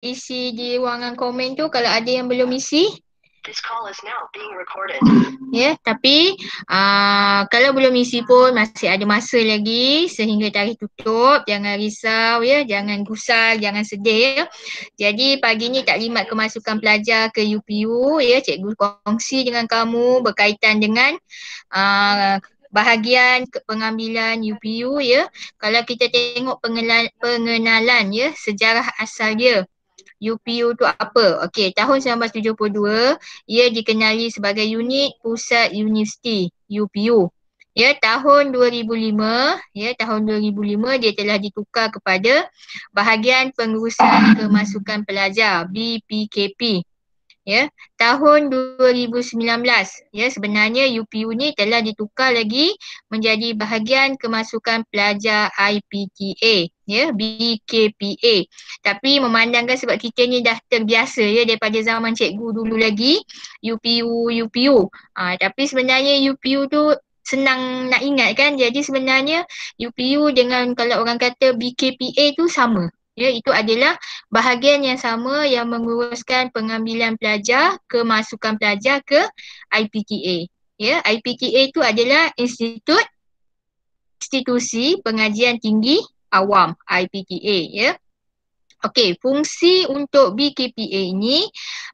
isi di ruangan komen tu kalau ada yang belum isi. This call is now being recorded. Ya, tapi kalau belum isi pun masih ada masa lagi sehingga tarikh tutup. Jangan risau ya, jangan gusar, jangan sedih ya. Jadi pagi ni taklimat kemasukan pelajar ke UPU ya, cikgu kongsi dengan kamu berkaitan dengan bahagian pengambilan UPU ya. Kalau kita tengok pengenalan ya, sejarah asal dia. UPU tu apa? Okey, tahun 1972 ia dikenali sebagai Unit Pusat Universiti UPU. Ya, tahun 2005, tahun 2005 dia telah ditukar kepada Bahagian Pengurusan Kemasukan Pelajar BPKP. Ya, tahun 2019 ya, sebenarnya UPU ni telah ditukar lagi menjadi Bahagian Kemasukan Pelajar IPTA ya, BKPA. Tapi memandangkan sebab kita ni dah terbiasa ya daripada zaman cikgu dulu lagi UPU. Tapi sebenarnya UPU tu senang nak ingat kan. Jadi sebenarnya UPU dengan kalau orang kata BKPA tu sama. Ya, itu adalah bahagian yang sama yang menguruskan pengambilan pelajar, kemasukan pelajar ke IPTA. Ya, IPTA itu adalah institusi pengajian tinggi awam, IPTA ya. Okey, fungsi untuk BKPA ini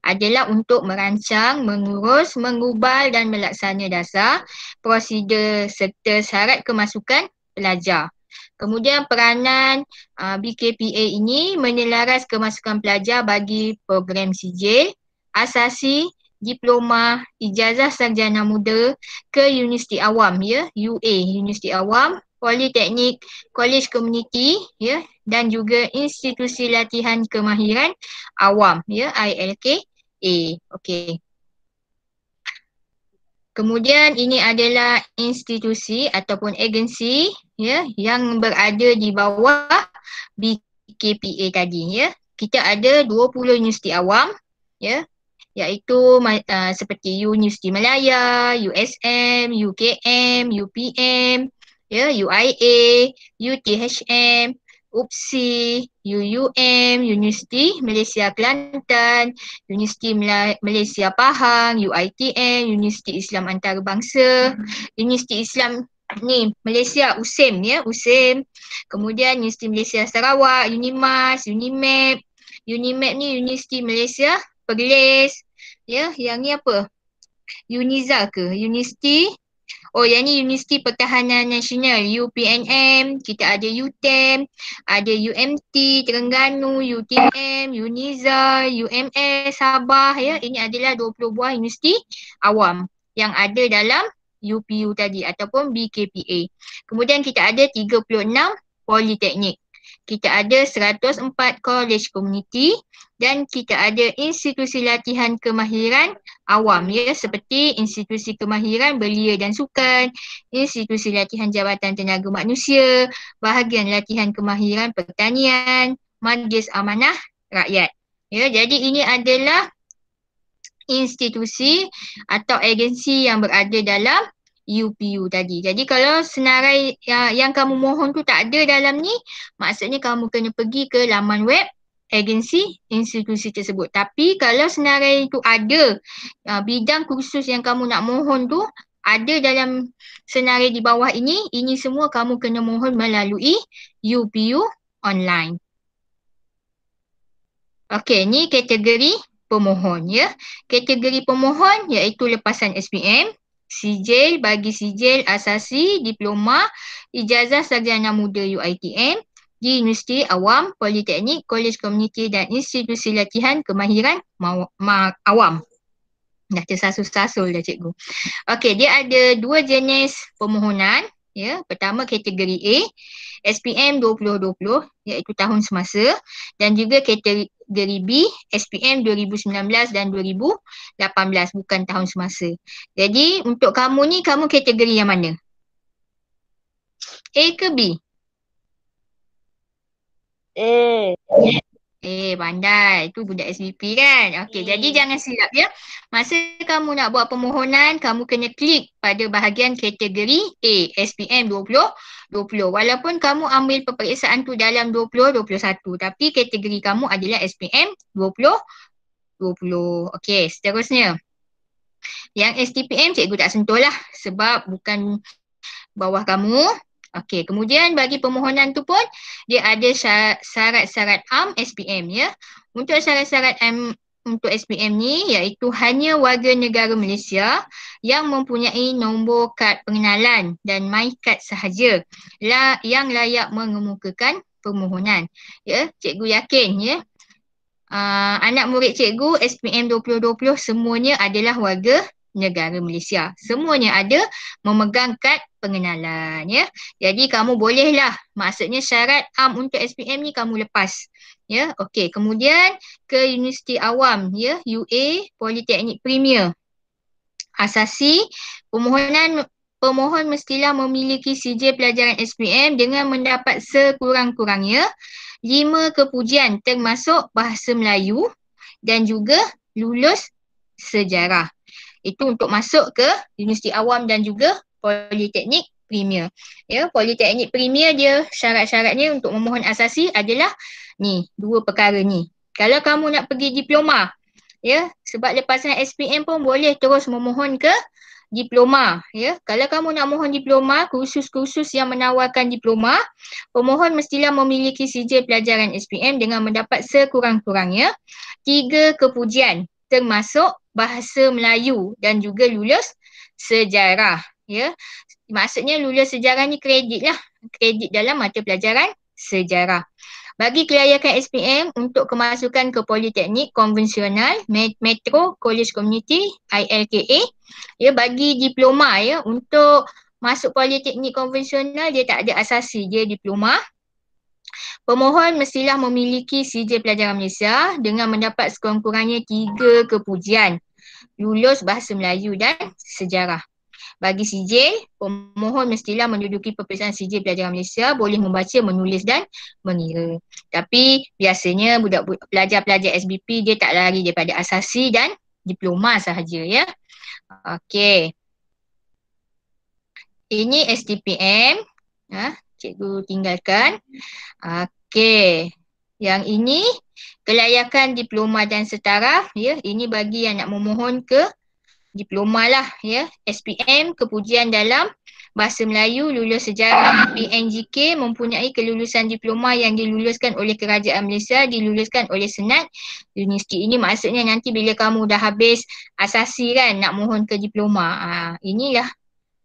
adalah untuk merancang, mengurus, mengubal dan melaksana dasar, prosedur serta syarat kemasukan pelajar. Kemudian peranan BKPA ini menyelaras kemasukan pelajar bagi program sijil, asasi, diploma, ijazah sarjana muda ke Universiti Awam ya, UA, Universiti Awam, Politeknik, Kolej Komuniti ya, dan juga institusi latihan kemahiran awam ya, ILKA. Okey. Kemudian ini adalah institusi ataupun agensi ya yang berada di bawah BKPA tadi ya. Kita ada 20 universiti awam ya, iaitu seperti Universiti Malaya, USM, UKM, UPM, ya, UIA, UTHM, UPSI, UUM, Universiti Malaysia Kelantan, Universiti Malaysia Pahang, UITM, Universiti Islam Antarabangsa, Universiti Islam ni Malaysia USIM ya, USIM. Kemudian Universiti Malaysia Sarawak, UNIMAS, UNIMAP. UNIMAP ni Universiti Malaysia Perlis. Ya, yang ni apa? UNIZA ke? Yang ni Universiti Pertahanan Nasional, UPNM, kita ada UTEM, ada UMT, Terengganu, UTM, UNIZA, UMS, Sabah ya. Ini adalah 20 buah universiti awam yang ada dalam UPU tadi ataupun BKPA. Kemudian kita ada 36 politeknik. Kita ada 104 kolej komuniti dan kita ada institusi latihan kemahiran awam ya, seperti institusi kemahiran belia dan sukan, institusi latihan jabatan tenaga manusia, bahagian latihan kemahiran pertanian, majlis amanah rakyat. Ya, jadi ini adalah institusi atau agensi yang berada dalam UPU tadi. Jadi kalau senarai yang kamu mohon tu tak ada dalam ni, maksudnya kamu kena pergi ke laman web agensi institusi tersebut. Tapi kalau senarai tu ada, bidang kursus yang kamu nak mohon tu ada dalam senarai di bawah ini semua kamu kena mohon melalui UPU online. Okey, ni kategori pemohon ya. Kategori pemohon iaitu lepasan SPM, sijil bagi sijil asasi, diploma, ijazah sarjana muda UiTM di Universiti Awam, Politeknik, Kolej Komuniti dan institusi latihan kemahiran awam. Dah tersasul-sasul dah cikgu. Okey, dia ada dua jenis permohonan. Ya, pertama kategori A, SPM 2020 iaitu tahun semasa, dan juga kategori B, SPM 2019 dan 2018 bukan tahun semasa. Jadi untuk kamu ni, kamu kategori yang mana? A ke B? A. Pandai. Itu budak SBP kan? Okey, jadi jangan silap ya. Masa kamu nak buat permohonan, kamu kena klik pada bahagian kategori A, SPM 2020. Walaupun kamu ambil peperiksaan tu dalam 2021, tapi kategori kamu adalah SPM 2020. Okey, seterusnya. Yang STPM cikgu tak sentuh lah sebab bukan bawah kamu. Okey, kemudian bagi permohonan tu pun dia ada syarat-syarat SPM ya. Untuk syarat-syarat untuk SPM ni iaitu hanya warga negara Malaysia yang mempunyai nombor kad pengenalan dan MyKad sahaja yang layak mengemukakan permohonan. Ya, cikgu yakin ya. Anak murid cikgu SPM 2020 semuanya adalah warga negara Malaysia. Semuanya ada memegang kad pengenalan ya. Jadi kamu bolehlah, maksudnya syarat untuk SPM ni kamu lepas. Ya, okey. Kemudian ke Universiti Awam ya, UA Politeknik Premier. Asasi pemohon mestilah memiliki sijil pelajaran SPM dengan mendapat sekurang-kurangnya 5 kepujian termasuk bahasa Melayu dan juga lulus sejarah. Itu untuk masuk ke Universiti Awam dan juga Politeknik Premier. Ya, Politeknik Premier dia syarat-syaratnya untuk memohon asasi adalah ni, dua perkara ni. Kalau kamu nak pergi diploma, ya, sebab lepasan SPM pun boleh terus memohon ke diploma, ya. Kalau kamu nak mohon diploma, kursus-kursus yang menawarkan diploma, pemohon mestilah memiliki sijil pelajaran SPM dengan mendapat sekurang-kurangnya 3 kepujian termasuk bahasa Melayu dan juga lulus sejarah ya. Maksudnya lulus sejarah ni kredit lah, kredit dalam mata pelajaran sejarah. Bagi kelayakan SPM untuk kemasukan ke Politeknik Konvensional, Metro College Community, ILKA, ya, bagi diploma ya, untuk masuk Politeknik Konvensional dia tak ada asasi, dia diploma. Pemohon mestilah memiliki sijil pelajaran Malaysia dengan mendapat sekurang-kurangnya 3 kepujian lulus bahasa Melayu dan sejarah. Bagi sijil, pemohon mestilah menduduki peperiksaan sijil pelajaran Malaysia, boleh membaca, menulis dan mengira. Tapi biasanya pelajar-pelajar SBP dia tak lari daripada asasi dan diploma sahaja ya. Okey. Ini STPM. Cikgu tinggalkan. Okey. Yang ini kelayakan diploma dan setara ya. Ini bagi yang nak memohon ke diploma lah ya. SPM kepujian dalam bahasa Melayu, lulus sejarah. PNGK mempunyai kelulusan diploma yang diluluskan oleh Kerajaan Malaysia, diluluskan oleh Senat Universiti. Ini maksudnya nanti bila kamu dah habis asasi kan nak mohon ke diploma. Inilah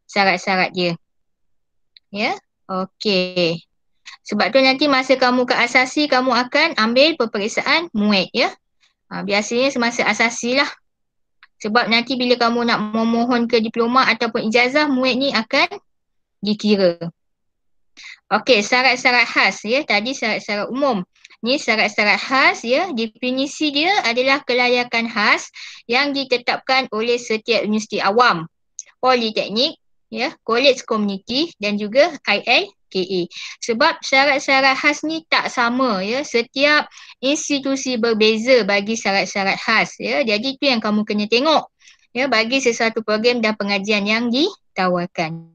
syarat-syarat dia. Ya. Okey. Sebab tu nanti masa kamu ke asasi kamu akan ambil peperiksaan MUET ya. Biasanya semasa asasi lah. Sebab nanti bila kamu nak memohon ke diploma ataupun ijazah, MUET ni akan dikira. Okey, syarat-syarat khas ya. Tadi syarat-syarat umum. Ni syarat-syarat khas ya. Definisi dia adalah kelayakan khas yang ditetapkan oleh setiap universiti awam, politeknik, ya, college community dan juga ILKA. Sebab syarat-syarat khas ni tak sama ya. Setiap institusi berbeza bagi syarat-syarat khas ya. Jadi itu yang kamu kena tengok ya bagi sesuatu program dan pengajian yang ditawarkan.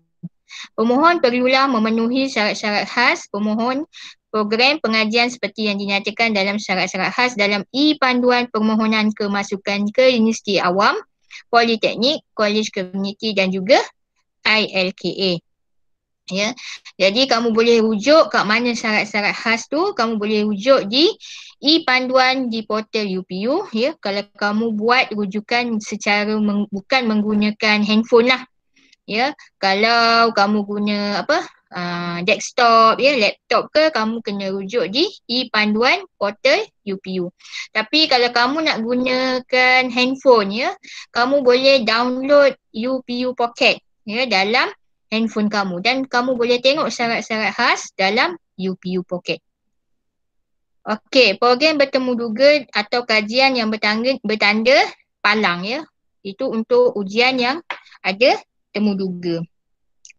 Pemohon perlulah memenuhi syarat-syarat khas pemohon program pengajian seperti yang dinyatakan dalam syarat-syarat khas dalam panduan permohonan kemasukan ke Universiti Awam, Politeknik, College Community dan juga ILKA. Ya. Jadi kamu boleh rujuk kat mana syarat-syarat khas tu, kamu boleh rujuk di panduan di portal UPU ya. Kalau kamu buat rujukan secara bukan menggunakan handphone lah. Ya, kalau kamu guna desktop ya, laptop ke, kamu kena rujuk di panduan portal UPU. Tapi kalau kamu nak gunakan handphone ya, kamu boleh download UPU Pocket ya dalam handphone kamu dan kamu boleh tengok syarat-syarat khas dalam UPU Pocket. Okey, program bertemu duga atau kajian yang bertanda palang ya. Itu untuk ujian yang ada temu duga.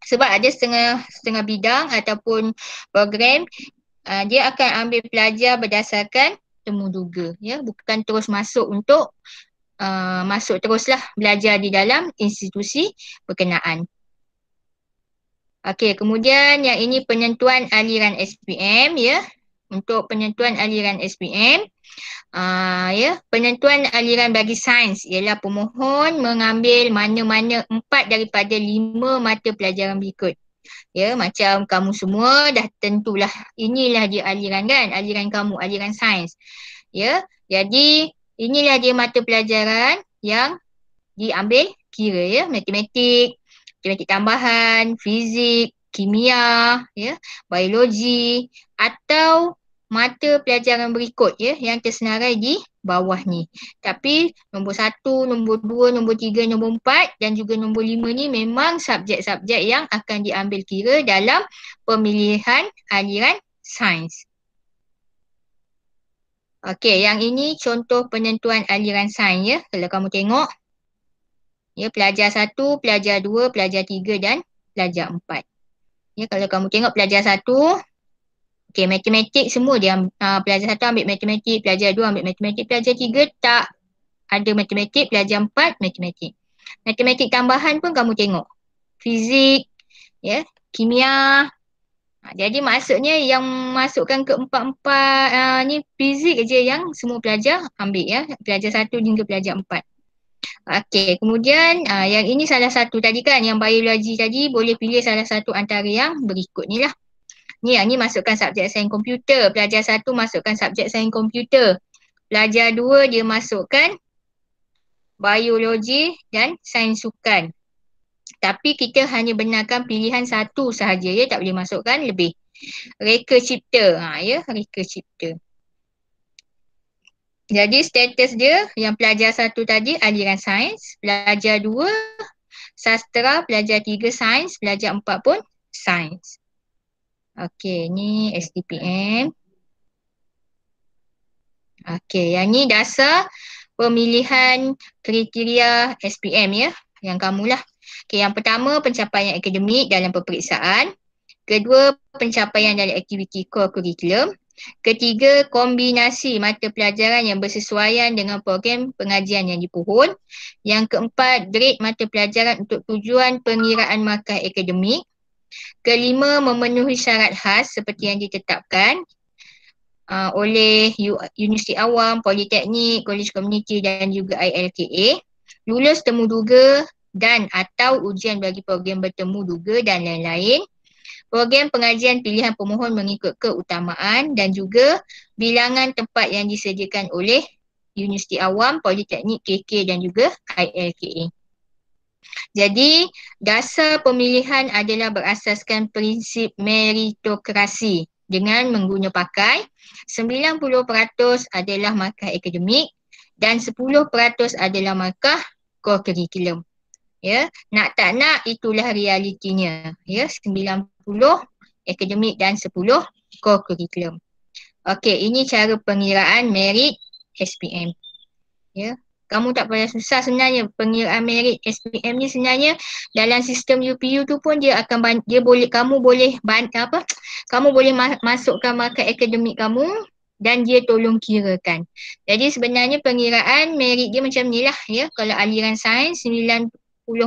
Sebab ada setengah bidang ataupun program dia akan ambil pelajar berdasarkan temu duga, ya, bukan terus masuk untuk masuk teruslah belajar di dalam institusi berkenaan. Okey, kemudian yang ini penentuan aliran SPM, ya. Untuk penentuan aliran SPM, ya, penentuan aliran bagi sains ialah pemohon mengambil mana-mana 4 daripada 5 mata pelajaran berikut. Ya, macam kamu semua dah tentulah inilah dia aliran kan, aliran kamu, aliran sains. Ya, jadi inilah dia mata pelajaran yang diambil kira, ya, matematik, matematik tambahan, fizik, kimia, ya, biologi atau mata pelajaran berikut, ya, yang tersenarai di bawah ni. Tapi nombor 1, nombor 2, nombor 3, nombor 4 dan juga nombor 5 ni memang subjek-subjek yang akan diambil kira dalam pemilihan aliran sains. Okey, yang ini contoh penentuan aliran sains, ya. Kalau kamu tengok, ya, pelajar 1, pelajar 2, pelajar 3 dan pelajar 4. Ya, kalau kamu tengok pelajar 1, okey, matematik semua dia pelajar 1 ambil matematik, pelajar 2 ambil matematik, pelajar 3 tak ada matematik, pelajar 4 matematik. Matematik tambahan pun kamu tengok. Fizik, ya, kimia. Jadi maksudnya yang masukkan ke 4 ni fizik je yang semua pelajar ambil, ya. Pelajar 1 hingga pelajar 4. Okey, kemudian yang ini salah satu tadi kan, yang biologi tadi boleh pilih salah satu antara yang berikut ni lah. Ni yang ni masukkan subjek sains komputer. Pelajar 1 masukkan subjek sains komputer. Pelajar 2 dia masukkan biologi dan sains sukan. Tapi kita hanya benarkan pilihan satu sahaja, ya, tak boleh masukkan lebih. Reka cipta, ya, reka cipta. Jadi status dia yang pelajar 1 tadi aliran sains, pelajar 2 sastra, pelajar 3 sains, pelajar 4 pun sains. Okey, ni SDPM. Okey, yang ni dasar pemilihan kriteria SPM, ya, yang kamulah. Okey, yang pertama pencapaian akademik dalam peperiksaan. Kedua, pencapaian dalam aktiviti core curriculum. Ketiga, kombinasi mata pelajaran yang bersesuaian dengan program pengajian yang dipohon. Yang keempat, grade mata pelajaran untuk tujuan pengiraan markah akademik. Kelima, memenuhi syarat khas seperti yang ditetapkan oleh Universiti Awam, Politeknik, Kolej Komuniti dan juga ILKA. Lulus temu duga dan atau ujian bagi program bertemu duga dan lain-lain. Program pengajian pilihan pemohon mengikut keutamaan dan juga bilangan tempat yang disediakan oleh Universiti Awam, Politeknik, KK dan juga ILKA. Jadi, dasar pemilihan adalah berasaskan prinsip meritokrasi dengan mengguna pakai 90% adalah markah akademik dan 10% adalah markah core curriculum. Ya, nak tak nak itulah realitinya. Ya, 90 akademik dan 10 core curriculum. Okey, ini cara pengiraan merit SPM. Ya, kamu tak payah susah sebenarnya pengiraan merit SPM ni sebenarnya dalam sistem UPU tu pun dia akan kamu boleh masukkan markah akademik kamu dan dia tolong kirakan. Jadi sebenarnya pengiraan merit dia macam ni lah, ya. Kalau aliran sains 90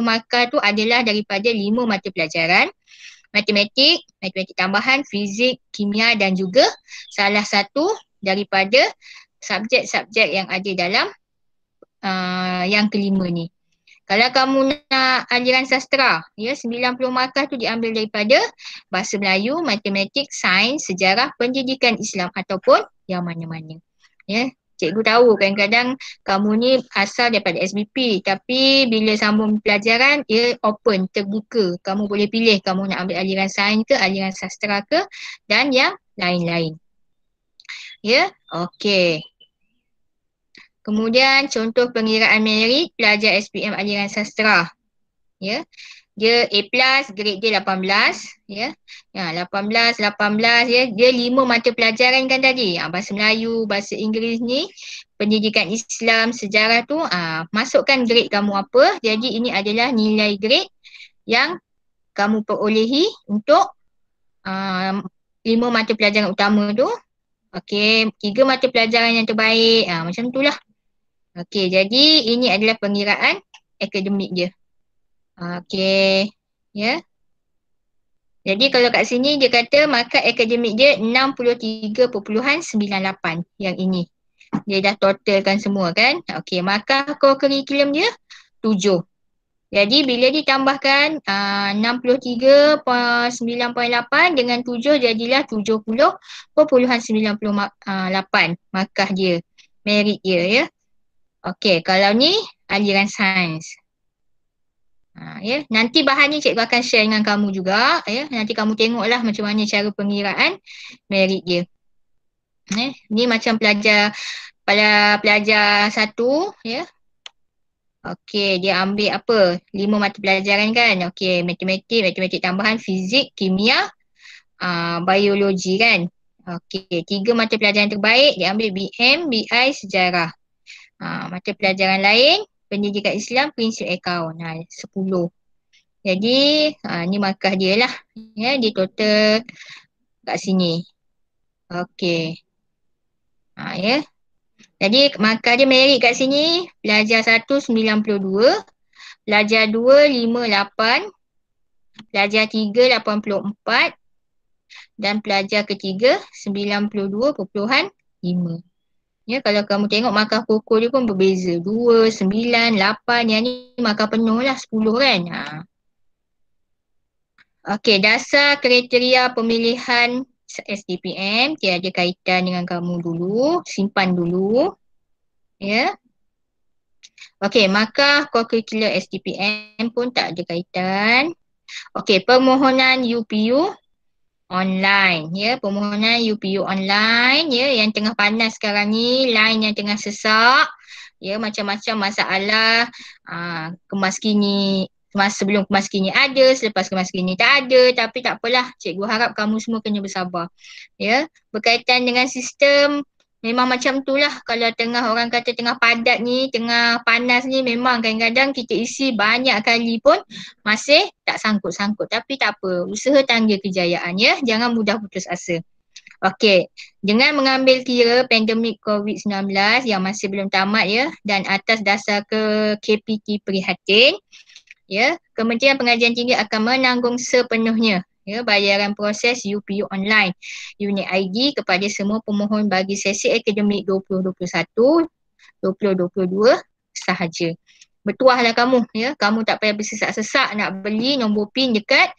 markah tu adalah daripada 5 mata pelajaran. Matematik, matematik tambahan, fizik, kimia dan juga salah satu daripada subjek-subjek yang ada dalam yang kelima ni. Kalau kamu nak aliran sastra, ya, 90 markah tu diambil daripada bahasa Melayu, matematik, sains, sejarah, pendidikan Islam ataupun yang mana-mana. Ya. Cikgu tahu kadang-kadang kamu ni asal daripada SBP tapi bila sambung pelajaran ia open, terbuka. Kamu boleh pilih kamu nak ambil aliran sains ke, aliran sastra ke dan yang lain-lain. Ya, okey. Kemudian contoh pengiraan merit pelajar SPM aliran sastra. Ya. Dia A+, grade dia 18, ya. Ya, 18 ya. Dia 5 mata pelajaran kan tadi. Bahasa Melayu, bahasa Inggeris ni, pendidikan Islam, sejarah tu, masukkan grade kamu apa. Jadi ini adalah nilai grade yang kamu perolehi untuk 5 mata pelajaran utama tu. Okey, 3 mata pelajaran yang terbaik. Macam itulah. Okey, jadi ini adalah pengiraan akademik dia. Okey. Ya. Jadi kalau kat sini dia kata markah akademik dia 63.98 yang ini. Dia dah totalkan semua kan. Okey, markah core curriculum dia 7. Jadi bila ditambahkan 63.98 dengan 7 jadilah 70.98 markah dia. Merit dia ya. Okey, kalau ni aliran sains. Ya, nanti bahan ni cikgu akan share dengan kamu juga ya. Nanti kamu tengoklah macam mana cara pengiraan merit dia. Ni macam pelajar satu ya. Okey, dia ambil apa? 5 mata pelajaran kan? Okey, matematik tambahan, fizik, kimia, biologi kan? Okey, 3 mata pelajaran terbaik dia ambil BM, BI, sejarah. Mata pelajaran lain, pendidikan Islam, prinsip akaun. 10. Jadi, ni markah dia lah. Ya, dia total kat sini. Okey. Ya. Jadi markah dia merit kat sini, pelajar 1 92, pelajar 2 58, pelajar 3 84 dan pelajar ketiga 92.5. Ya, kalau kamu tengok markah pokok dia pun berbeza. 2, 9, 8, yang ni markah penuh lah 10 kan. Okey, dasar kriteria pemilihan SDPM tiada kaitan dengan kamu dulu, simpan dulu. Ya. Okey, markah co-curricular SDPM pun tak ada kaitan. Okey, permohonan UPU online ya, permohonan UPU online ya yang tengah panas sekarang ni, line yang tengah sesak ya, macam-macam masalah kemas kini. Masa sebelum kemas kini ada, selepas kemas kini tak ada, tapi tak apalah, cikgu harap kamu semua kena bersabar. Ya, berkaitan dengan sistem memang macam itulah, kalau tengah orang kata tengah padat ni, tengah panas ni, memang kadang-kadang kita isi banyak kali pun masih tak sangkut-sangkut, tapi tak apa, usaha tangga kejayaan ya, jangan mudah putus asa. Okey, dengan mengambil kira pandemik COVID-19 yang masih belum tamat ya, dan atas dasar ke KPT prihatin, ya, Kementerian Pengajian Tinggi akan menanggung sepenuhnya ya bayaran proses UPU online unit ID kepada semua pemohon bagi sesi akademik 2021 2022 sahaja. Bertuahlah kamu ya, kamu tak payah bersesak-sesak nak beli nombor PIN dekat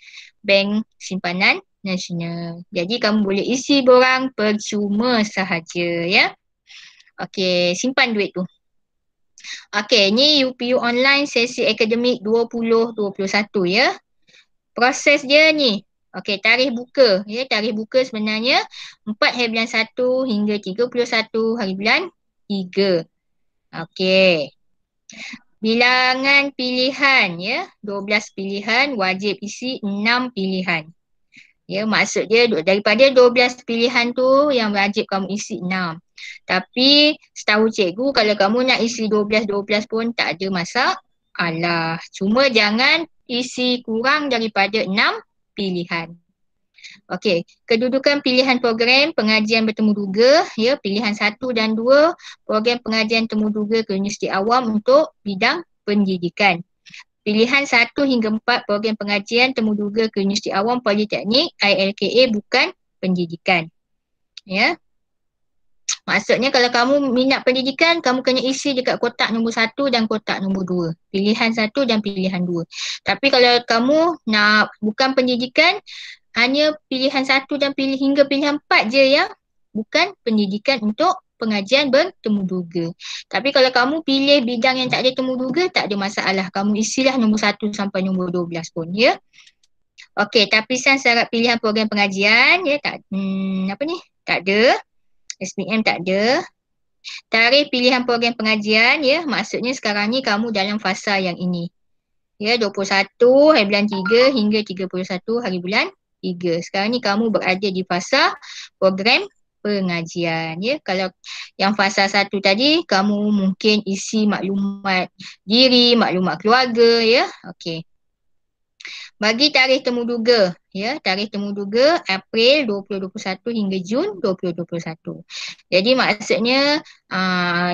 Bank Simpanan Nasional. Jadi kamu boleh isi borang percuma sahaja ya. Okey, simpan duit tu. Okey, ni UPU online sesi akademik 2021 ya. Proses dia ni. Okey, tarikh buka ya. Tarikh buka sebenarnya 4 hari bulan 1 hingga 31 hari bulan 3. Okey. Bilangan pilihan ya. 12 pilihan, wajib isi 6 pilihan. Ya, maksud dia daripada 12 pilihan tu yang wajib kamu isi 6. Tapi setahu cikgu kalau kamu nak isi 12 pun tak ada masalah. Cuma jangan isi kurang daripada 6 pilihan. Okey, kedudukan pilihan program pengajian bertemu duga ya, pilihan 1 dan 2 program pengajian temu duga ke Universiti Awam untuk bidang pendidikan. Pilihan 1 hingga 4 program pengajian temu duga ke Universiti Awam Politeknik ILKA bukan pendidikan. Ya. Maksudnya kalau kamu minat pendidikan, kamu kena isi dekat kotak nombor 1 dan kotak nombor 2. Pilihan 1 dan pilihan 2. Tapi kalau kamu nak bukan pendidikan, hanya pilihan 1 dan hingga pilihan 4 je yang bukan pendidikan untuk pengajian bertemu duga. Tapi kalau kamu pilih bidang yang tak ada temu duga, tak ada masalah. Kamu isilah nombor 1 sampai nombor 12 pun ya. Okey, tapisan syarat pilihan program pengajian ya, tak ada. SPM tak ada. Tarikh pilihan program pengajian ya, maksudnya sekarang ni kamu dalam fasa yang ini. Ya, 21 hari bulan 3 hingga 31 hari bulan 3. Sekarang ni kamu berada di fasa program pengajian ya. Kalau yang fasa 1 tadi kamu mungkin isi maklumat diri, maklumat keluarga ya. Okey. bagi tarikh temuduga, ya, tarikh temuduga April 2021 hingga Jun 2021. Jadi maksudnya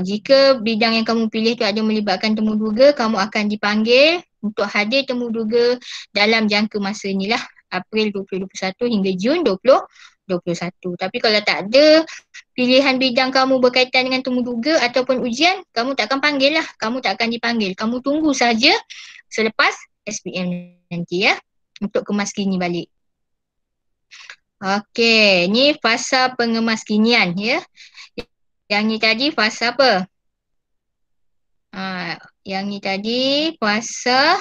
jika bidang yang kamu pilih tu ada melibatkan temuduga, kamu akan dipanggil untuk hadir temuduga dalam jangka masa inilah, April 2021 hingga Jun 2021. Tapi kalau tak ada pilihan bidang kamu berkaitan dengan temuduga ataupun ujian, kamu tak akan panggil lah, kamu tak akan dipanggil. Kamu tunggu saja selepas SPM nanti ya, untuk kemaskini balik. Okey, ni fasa pengemaskinian ya. Yang ni tadi fasa apa? Yang ni tadi fasa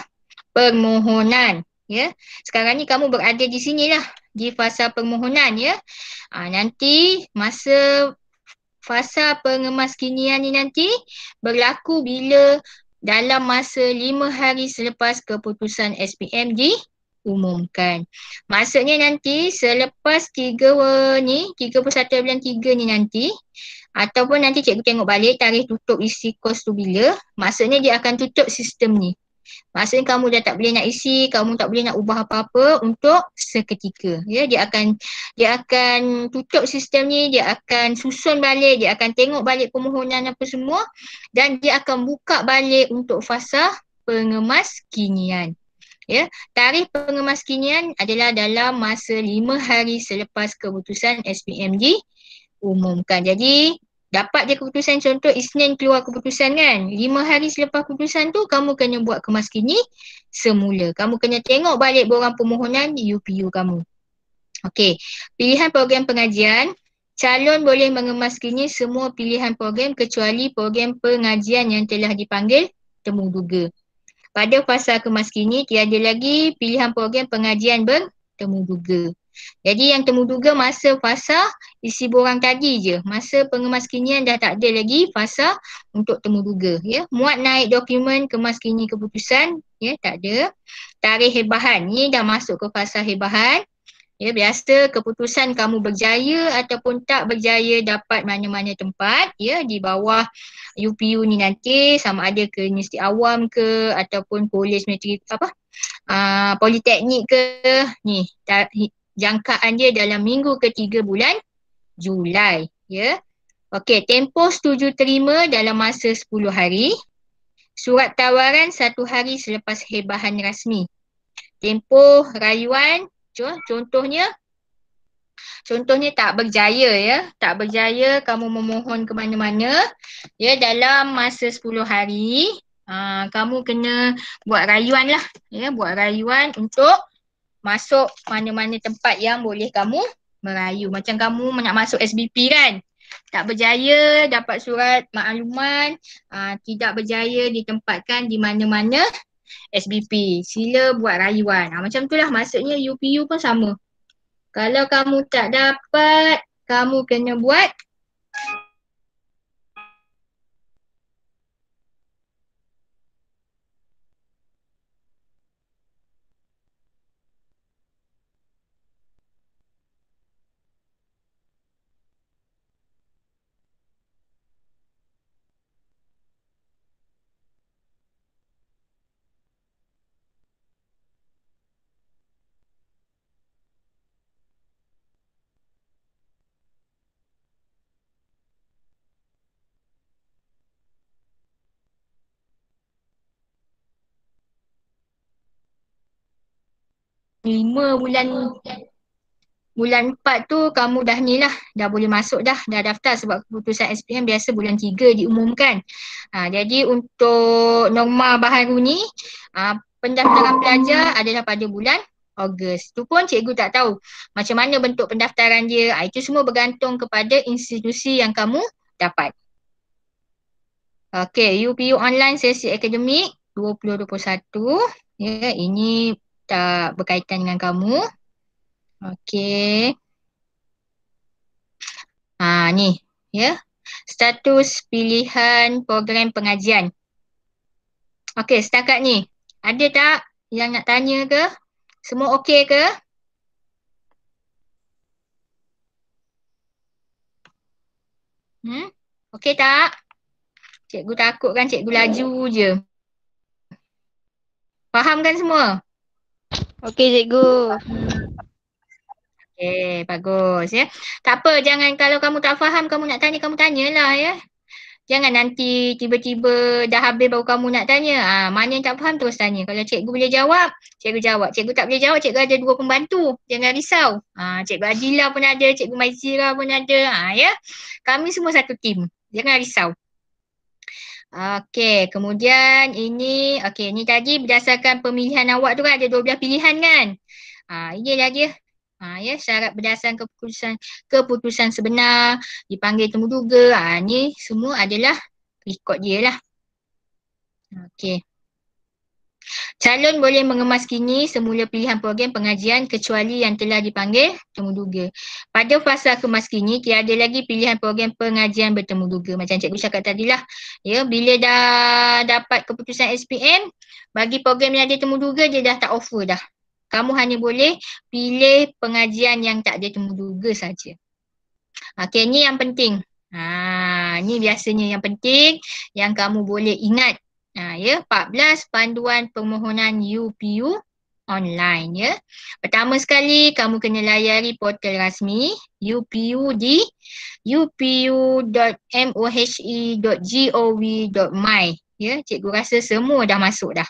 permohonan ya. Sekarang ni kamu berada di sinilah, di fasa permohonan ya. Nanti masa fasa pengemaskinian ni nanti berlaku bila dalam masa 5 hari selepas keputusan SPM diumumkan. Maksudnya nanti selepas 31 bulan 3 ni nanti, ataupun nanti cikgu tengok balik tarikh tutup isi kos tu bila, maksudnya dia akan tutup sistem ni. Maksudnya kamu dah tak boleh nak isi, kamu tak boleh nak ubah apa-apa untuk seketika. Ya, dia akan tutup sistem ni, dia akan susun balik, dia akan tengok balik permohonan apa semua dan dia akan buka balik untuk fasa pengemaskinian. Ya, tarikh pengemaskinian adalah dalam masa 5 hari selepas keputusan SPM diumumkan. Jadi dapat je keputusan, contoh Isnin keluar keputusan kan, 5 hari selepas keputusan tu kamu kena buat kemaskini semula. Kamu kena tengok balik borang permohonan UPU kamu. Okey, pilihan program pengajian, calon boleh mengemaskini semua pilihan program kecuali program pengajian yang telah dipanggil temuduga. Pada fasa kemaskini tiada lagi pilihan program pengajian bertemuduga. Jadi yang temuduga masa fasa isi borang tadi je. Masa pengemaskinian dah tak ada lagi fasa untuk temuduga ya. Muat naik dokumen kemaskini keputusan ya, tak ada. Tarikh hebahan ni dah masuk ke fasa hebahan. Ya, biasa keputusan kamu berjaya ataupun tak berjaya dapat mana-mana tempat ya di bawah UPU ni nanti, sama ada ke Universiti Awam ke ataupun Polis Metrik Politeknik ke, ni jangkaan dia dalam minggu ketiga bulan Julai ya. Okey, tempoh setuju terima dalam masa 10 hari. Surat tawaran 1 hari selepas hebahan rasmi. Tempoh rayuan, contohnya tak berjaya ya, tak berjaya kamu memohon ke mana-mana ya dalam masa 10 hari, kamu kena buat rayuan lah ya, buat rayuan untuk masuk mana-mana tempat yang boleh kamu merayu. Macam kamu nak masuk SBP kan, tak berjaya dapat surat makluman, tidak berjaya ditempatkan di mana-mana SBP, sila buat rayuan. Macam itulah maksudnya UPU pun sama. Kalau kamu tak dapat, kamu kena buat bulan 4 tu kamu dah ni lah, dah boleh masuk dah daftar sebab keputusan SPM biasa bulan 3 diumumkan. Jadi untuk norma baharu ni, pendaftaran pelajar adalah pada bulan Ogos. Tu pun cikgu tak tahu macam mana bentuk pendaftaran dia. Itu semua bergantung kepada institusi yang kamu dapat. Okey, UPU online sesi akademik 2021. Ya, ini tak berkaitan dengan kamu. Okey. Ni ya. Status pilihan program pengajian. Okey, setakat ni ada tak yang nak tanya ke? Semua okey ke? Okey tak? Cikgu takut kan cikgu laju je. Faham kan semua? Okey cikgu. Bagus ya. Tak apa, jangan kalau kamu tak faham, kamu nak tanya, kamu tanyalah ya. Jangan nanti tiba-tiba dah habis baru kamu nak tanya. Mana yang tak faham terus tanya. Kalau cikgu boleh jawab, cikgu jawab. Cikgu tak boleh jawab, cikgu ada 2 pembantu. Jangan risau. Cikgu Adila pun ada, cikgu Maizira pun ada. Ya. Kami semua satu tim. Jangan risau. Okey, kemudian ini tadi berdasarkan pemilihan awak tu kan ada 12 pilihan kan? Ini lagi ya syarat berdasarkan keputusan sebenar, dipanggil temuduga. Ni semua adalah rekod dia lah. Okey. Calon boleh mengemas kini semula pilihan program pengajian kecuali yang telah dipanggil temuduga. Pada fasa kemas kini, tiada lagi pilihan program pengajian bertemuduga. Macam cikgu cakap tadilah, ya, bila dah dapat keputusan SPM, bagi program yang ada temuduga, dia dah tak offer dah. Kamu hanya boleh pilih pengajian yang tak ada temuduga saja. Okey, ni yang penting. Ni biasanya yang penting yang kamu boleh ingat. Ya, 14 panduan permohonan UPU online ya. Pertama sekali kamu kena layari portal rasmi UPU di upu.mohe.gov.my ya. Cikgu rasa semua dah masuk dah.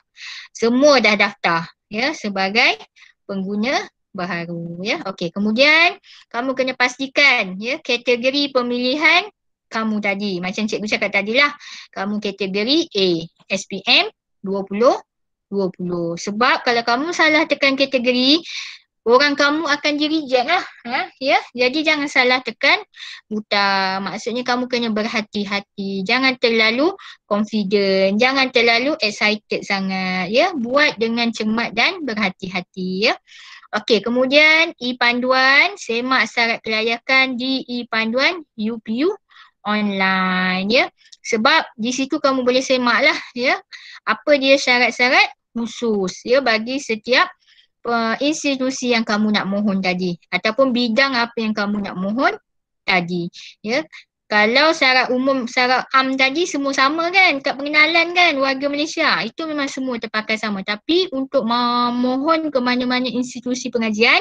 Semua dah daftar ya sebagai pengguna baharu ya. Okey, kemudian kamu kena pastikan ya kategori pemilihan kamu tadi. Macam cikgu cakap tadilah, kamu kategori A, SPM 2020. Sebab kalau kamu salah tekan kategori, orang kamu akan di-reject lah. Ya? Jadi jangan salah tekan buta. Maksudnya kamu kena berhati-hati. Jangan terlalu confident. Jangan terlalu excited sangat. Ya? Buat dengan cermat dan berhati-hati. Ya? Okey, kemudian e-panduan, semak syarat kelayakan di e-panduan UPU online ya. Sebab di situ kamu boleh semak lah ya. Apa dia syarat-syarat khusus ya bagi setiap institusi yang kamu nak mohon tadi ataupun bidang apa yang kamu nak mohon tadi ya. Kalau syarat umum, syarat am tadi semua sama kan, kad pengenalan kan warga Malaysia, itu memang semua terpakai sama. Tapi untuk memohon ke mana-mana institusi pengajian,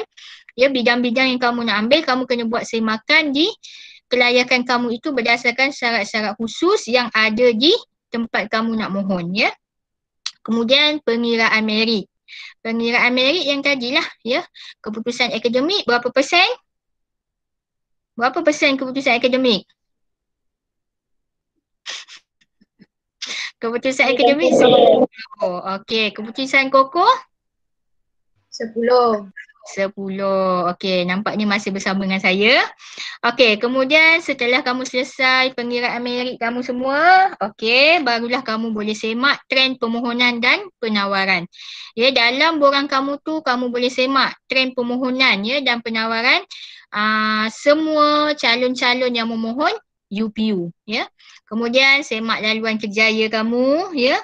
ya bidang-bidang yang kamu nak ambil, kamu kena buat semakan di kelayakan kamu itu berdasarkan syarat-syarat khusus yang ada di tempat kamu nak mohon ya. Kemudian pengiraan merit. Pengiraan merit yang tadilah ya, keputusan akademik berapa persen? Berapa persen keputusan akademik? Keputusan akademik 10. Okey, keputusan Koko? 10. 10. Okey, nampaknya masih bersama dengan saya. Okey, kemudian setelah kamu selesai pengiraan merit kamu semua, okey, barulah kamu boleh semak trend permohonan dan penawaran. Ya, dalam borang kamu tu kamu boleh semak trend permohonan ya dan penawaran semua calon-calon yang memohon UPU ya. Kemudian semak laluan kerjaya kamu ya.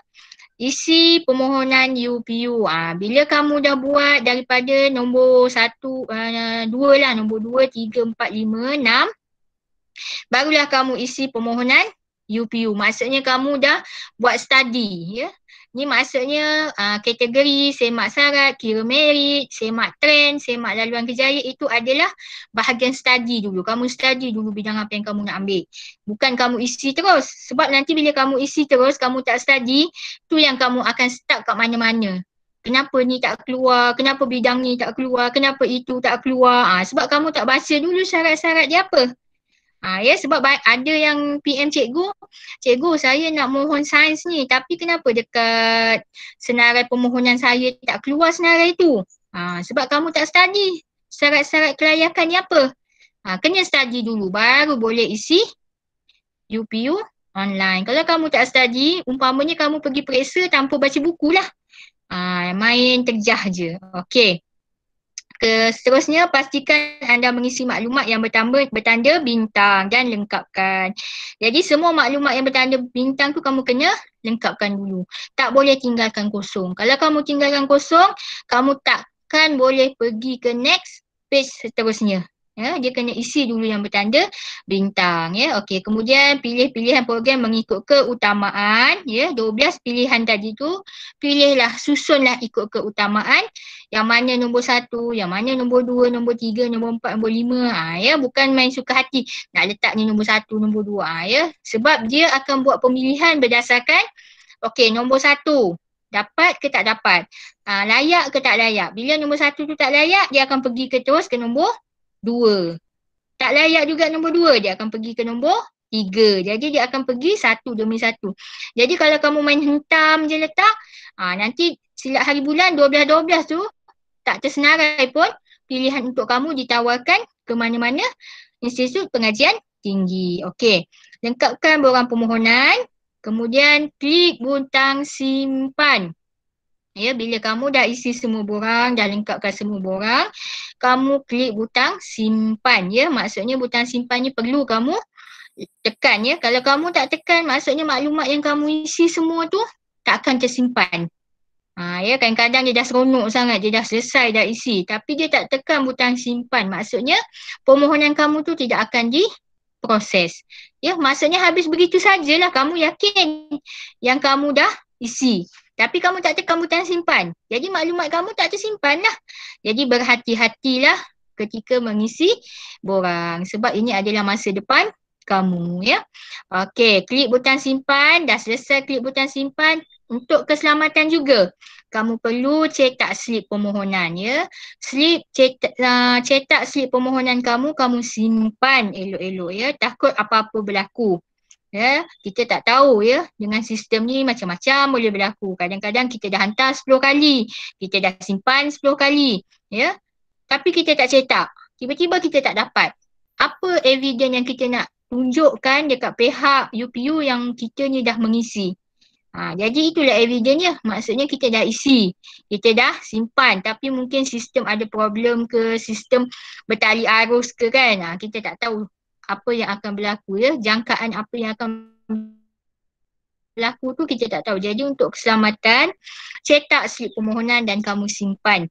Isi permohonan UPU. Bila kamu dah buat daripada nombor 1, 2 lah, nombor 2, 3, 4, 5, 6, barulah kamu isi permohonan UPU. Maksudnya kamu dah buat study ya. Ni maksudnya kategori, semak syarat, kira merit, semak trend, semak laluan kerjaya itu adalah bahagian study dulu. Kamu study dulu bidang apa yang kamu nak ambil. Bukan kamu isi terus. Sebab nanti bila kamu isi terus, kamu tak study, tu yang kamu akan stuck kat mana-mana. Kenapa ni tak keluar, kenapa bidang ni tak keluar, kenapa itu tak keluar. Sebab kamu tak baca dulu syarat-syarat dia apa. Ya, sebab ada yang PM cikgu saya nak mohon sains ni tapi kenapa dekat senarai permohonan saya tak keluar senarai tu? Sebab kamu tak study syarat-syarat kelayakan ni apa? Kena study dulu baru boleh isi UPU online. Kalau kamu tak study, umpamanya kamu pergi periksa tanpa baca buku lah. Main terjah je. Okey. Seterusnya, pastikan anda mengisi maklumat yang bertanda bintang dan lengkapkan. Jadi semua maklumat yang bertanda bintang tu kamu kena lengkapkan dulu. Tak boleh tinggalkan kosong. Kalau kamu tinggalkan kosong, kamu takkan boleh pergi ke next page seterusnya. Ya, dia kena isi dulu yang bertanda bintang. Ya, okey. Kemudian pilih pilihan program mengikut keutamaan. Ya, 12 pilihan tadi tu pilihlah, susunlah ikut keutamaan. Yang mana nombor 1, yang mana nombor 2, nombor 3, nombor 4, nombor 5. Ya, bukan main suka hati nak letak ni nombor 1, nombor 2. Ya, sebab dia akan buat pemilihan berdasarkan okey, nombor 1 dapat ke tak dapat. Layak ke tak layak. Bila nombor 1 tu tak layak, dia akan pergi terus ke nombor 2. Tak layak juga nombor 2, dia akan pergi ke nombor 3. Jadi dia akan pergi satu demi satu. Jadi kalau kamu main hentam je letak, nanti silap hari bulan 12-12 tu tak tersenarai pun pilihan untuk kamu ditawarkan ke mana-mana institut pengajian tinggi. Okey. Lengkapkan borang permohonan. Kemudian klik butang simpan. Ya, bila kamu dah isi semua borang, dah lengkapkan semua borang, kamu klik butang simpan. Ya, maksudnya butang simpan ni perlu kamu tekan. Ya, kalau kamu tak tekan, maksudnya maklumat yang kamu isi semua tu tak akan tersimpan. Ya, kadang-kadang dia dah seronok sangat, dia dah selesai dah isi, tapi dia tak tekan butang simpan. Maksudnya permohonan kamu tu tidak akan diproses. Ya, maksudnya habis begitu sajalah, kamu yakin yang kamu dah isi. Tapi kamu tak tekan butang simpan. Jadi maklumat kamu tak tersimpan lah. Jadi berhati-hatilah ketika mengisi borang. Sebab ini adalah masa depan kamu, ya. Okey, klik butang simpan. Dah selesai klik butang simpan. Untuk keselamatan juga, kamu perlu cetak slip permohonan, ya. Cetak slip permohonan kamu simpan elok-elok, ya. Takut apa-apa berlaku. Ya, kita tak tahu, ya, dengan sistem ni macam-macam boleh berlaku. Kadang-kadang kita dah hantar 10 kali, kita dah simpan 10 kali, ya. Tapi kita tak cetak. Tiba-tiba kita tak dapat. Apa evidence yang kita nak tunjukkan dekat pihak UPU yang kita ni dah mengisi? Jadi itulah evidence-nya. Maksudnya kita dah isi, kita dah simpan, tapi mungkin sistem ada problem ke, sistem bertali arus ke kan. Kita tak tahu apa yang akan berlaku, ya. Jangkaan apa yang akan berlaku tu kita tak tahu. Jadi untuk keselamatan, cetak slip permohonan dan kamu simpan.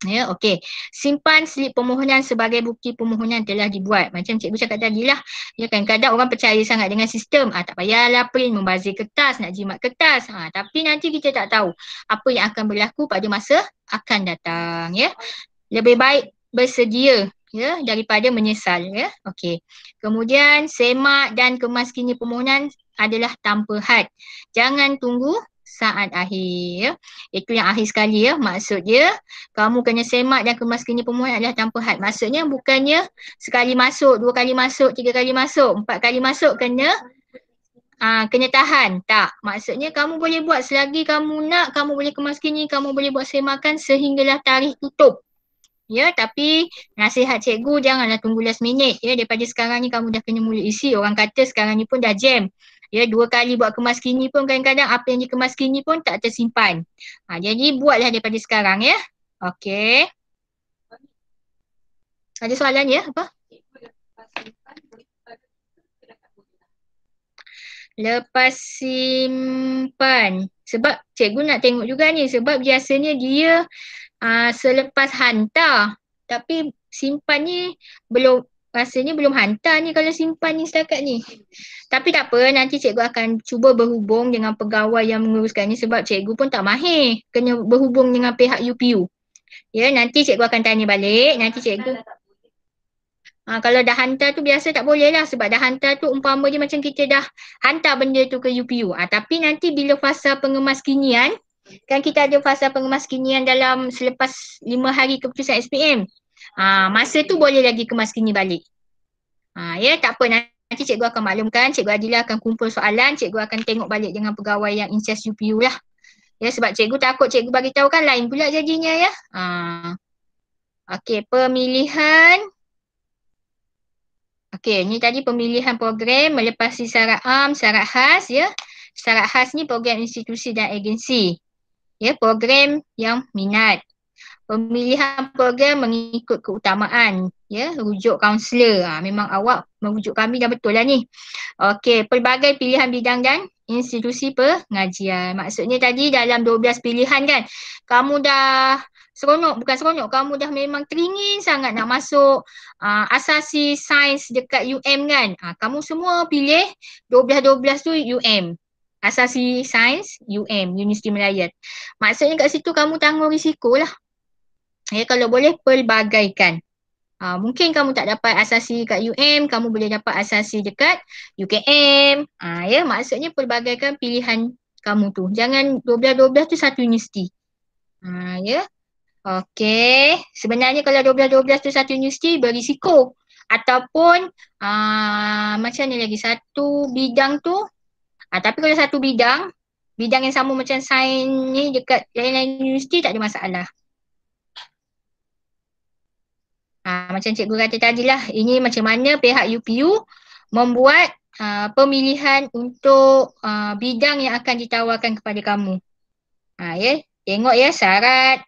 Ya, okey. Simpan slip permohonan sebagai bukti permohonan telah dibuat. Macam cikgu cakap tadi lah. Ya, kadang-kadang orang percaya sangat dengan sistem. Tak payahlah print, membazir kertas, nak jimat kertas. Tapi nanti kita tak tahu apa yang akan berlaku pada masa akan datang. Ya, lebih baik bersedia, ya, daripada menyesal, ya. Okey. Kemudian semak dan kemas kini permohonan adalah tanpa had. Jangan tunggu saat akhir, ya. Itu yang akhir sekali, ya. Maksud dia kamu kena semak dan kemas kini permohonan adalah tanpa had. Maksudnya bukannya sekali masuk, 2 kali masuk, 3 kali masuk, 4 kali masuk kena tahan. Tak. Maksudnya kamu boleh buat selagi kamu nak, kamu boleh kemas kini, kamu boleh buat semakan sehinggalah tarikh tutup. Ya, tapi nasihat cikgu janganlah tunggu last minute, ya. Daripada sekarang ni kamu dah kena mula isi. Orang kata sekarang ni pun dah jam. Ya, 2 kali buat kemas kini pun kadang-kadang apa yang dikemas kini pun tak tersimpan. Jadi buatlah daripada sekarang, ya. Okey. Ada soalan, ya? Apa? Lepas simpan. Sebab cikgu nak tengok juga ni. Sebab biasanya dia selepas hantar. Tapi simpan ni belum, rasanya belum hantar ni kalau simpan ni setakat ni. Tapi tak apa, nanti cikgu akan cuba berhubung dengan pegawai yang menguruskan ni sebab cikgu pun tak mahir. Kena berhubung dengan pihak UPU. Ya, nanti cikgu akan tanya balik. Nanti cikgu kalau dah hantar tu biasa tak boleh lah sebab dah hantar tu umpama je macam kita dah hantar benda tu ke UPU. Tapi nanti bila fasa pengemaskinian, kan kita ada fasa pengemaskinian dalam selepas 5 hari keputusan SPM. Masa tu boleh lagi kemaskini balik. Ya, tak apa, nanti cikgu akan maklumkan, Cikgu Adila akan kumpul soalan, cikgu akan tengok balik dengan pegawai yang in charge UPU lah. Ya, sebab cikgu takut cikgu bagi tahu kan lain pula jadinya, ya. Okey, pemilihan. Okey, ni tadi pemilihan program melepasi syarat am, syarat khas, ya. Syarat khas ni program institusi dan agensi. Ya, program yang minat. Pemilihan program mengikut keutamaan, ya, rujuk kaunselor. Memang awak merujuk kami dah betul lah ni. Okey, pelbagai pilihan bidang dan institusi pengajian. Maksudnya tadi dalam 12 pilihan kan, kamu dah seronok, bukan seronok, kamu dah memang teringin sangat nak masuk asasi sains dekat UM kan. Kamu semua pilih 12-12 tu UM. Asasi sains UM, Universiti Melayat. Maksudnya kat situ kamu tanggung risiko lah. Ya, kalau boleh pelbagaikan. Mungkin kamu tak dapat asasi kat UM, kamu boleh dapat asasi dekat UKM. Ya, maksudnya pelbagaikan pilihan kamu tu. Jangan 12-12 tu satu universiti. Ya. Okey. Sebenarnya kalau 12-12 tu satu universiti berisiko. Ataupun macam ni lagi, satu bidang tu. Tapi kalau satu bidang yang sama macam sains ni dekat lain-lain universiti tak ada masalah. Macam cikgu kata tadi lah, ini macam mana pihak UPU membuat pemilihan untuk bidang yang akan ditawarkan kepada kamu. Ya, tengok ya syarat,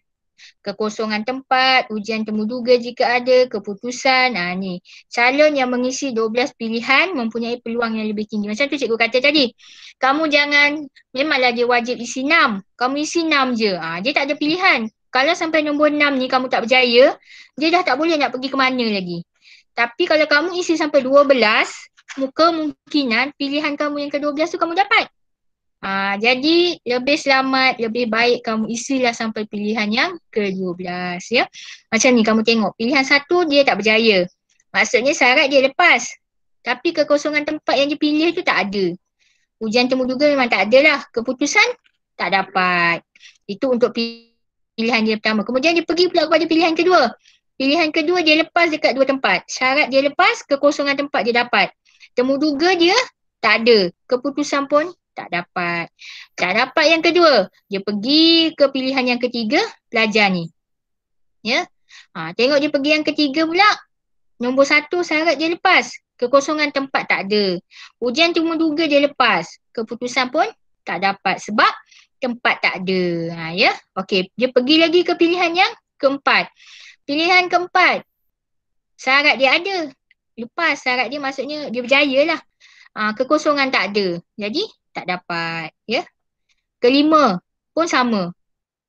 kekosongan tempat, ujian temuduga jika ada, keputusan. Ni calon yang mengisi 12 pilihan mempunyai peluang yang lebih tinggi. Macam tu cikgu kata tadi, kamu jangan, memanglah dia wajib isi 6, kamu isi 6 je. Dia tak ada pilihan. Kalau sampai nombor 6 ni kamu tak berjaya, dia dah tak boleh nak pergi ke mana lagi. Tapi kalau kamu isi sampai 12, kemungkinan pilihan kamu yang ke-12 tu kamu dapat. Jadi lebih selamat, lebih baik kamu isilah sampai pilihan yang ke-12 ya. Macam ni kamu tengok, pilihan 1 dia tak berjaya. Maksudnya syarat dia lepas. Tapi kekosongan tempat yang dipilih tu tak ada. Ujian temuduga memang tak ada lah. Keputusan tak dapat. Itu untuk pilihan dia pertama. Kemudian dia pergi pula kepada pilihan kedua. Pilihan kedua dia lepas dekat 2 tempat. Syarat dia lepas, kekosongan tempat dia dapat. Temuduga dia tak ada. Keputusan pun tak dapat. Tak dapat yang kedua. Dia pergi ke pilihan yang ketiga, pelajar ni. Ya. Tengok dia pergi yang ketiga pula. Nombor 1 syarat dia lepas. Kekosongan tempat tak ada. Ujian temuduga dia lepas. Keputusan pun tak dapat sebab tempat tak ada. Ya. Okey, dia pergi lagi ke pilihan yang keempat. Pilihan keempat, syarat dia ada. Lepas syarat dia maksudnya dia berjaya lah. Kekosongan tak ada. Jadi tak dapat. Ya. Kelima pun sama.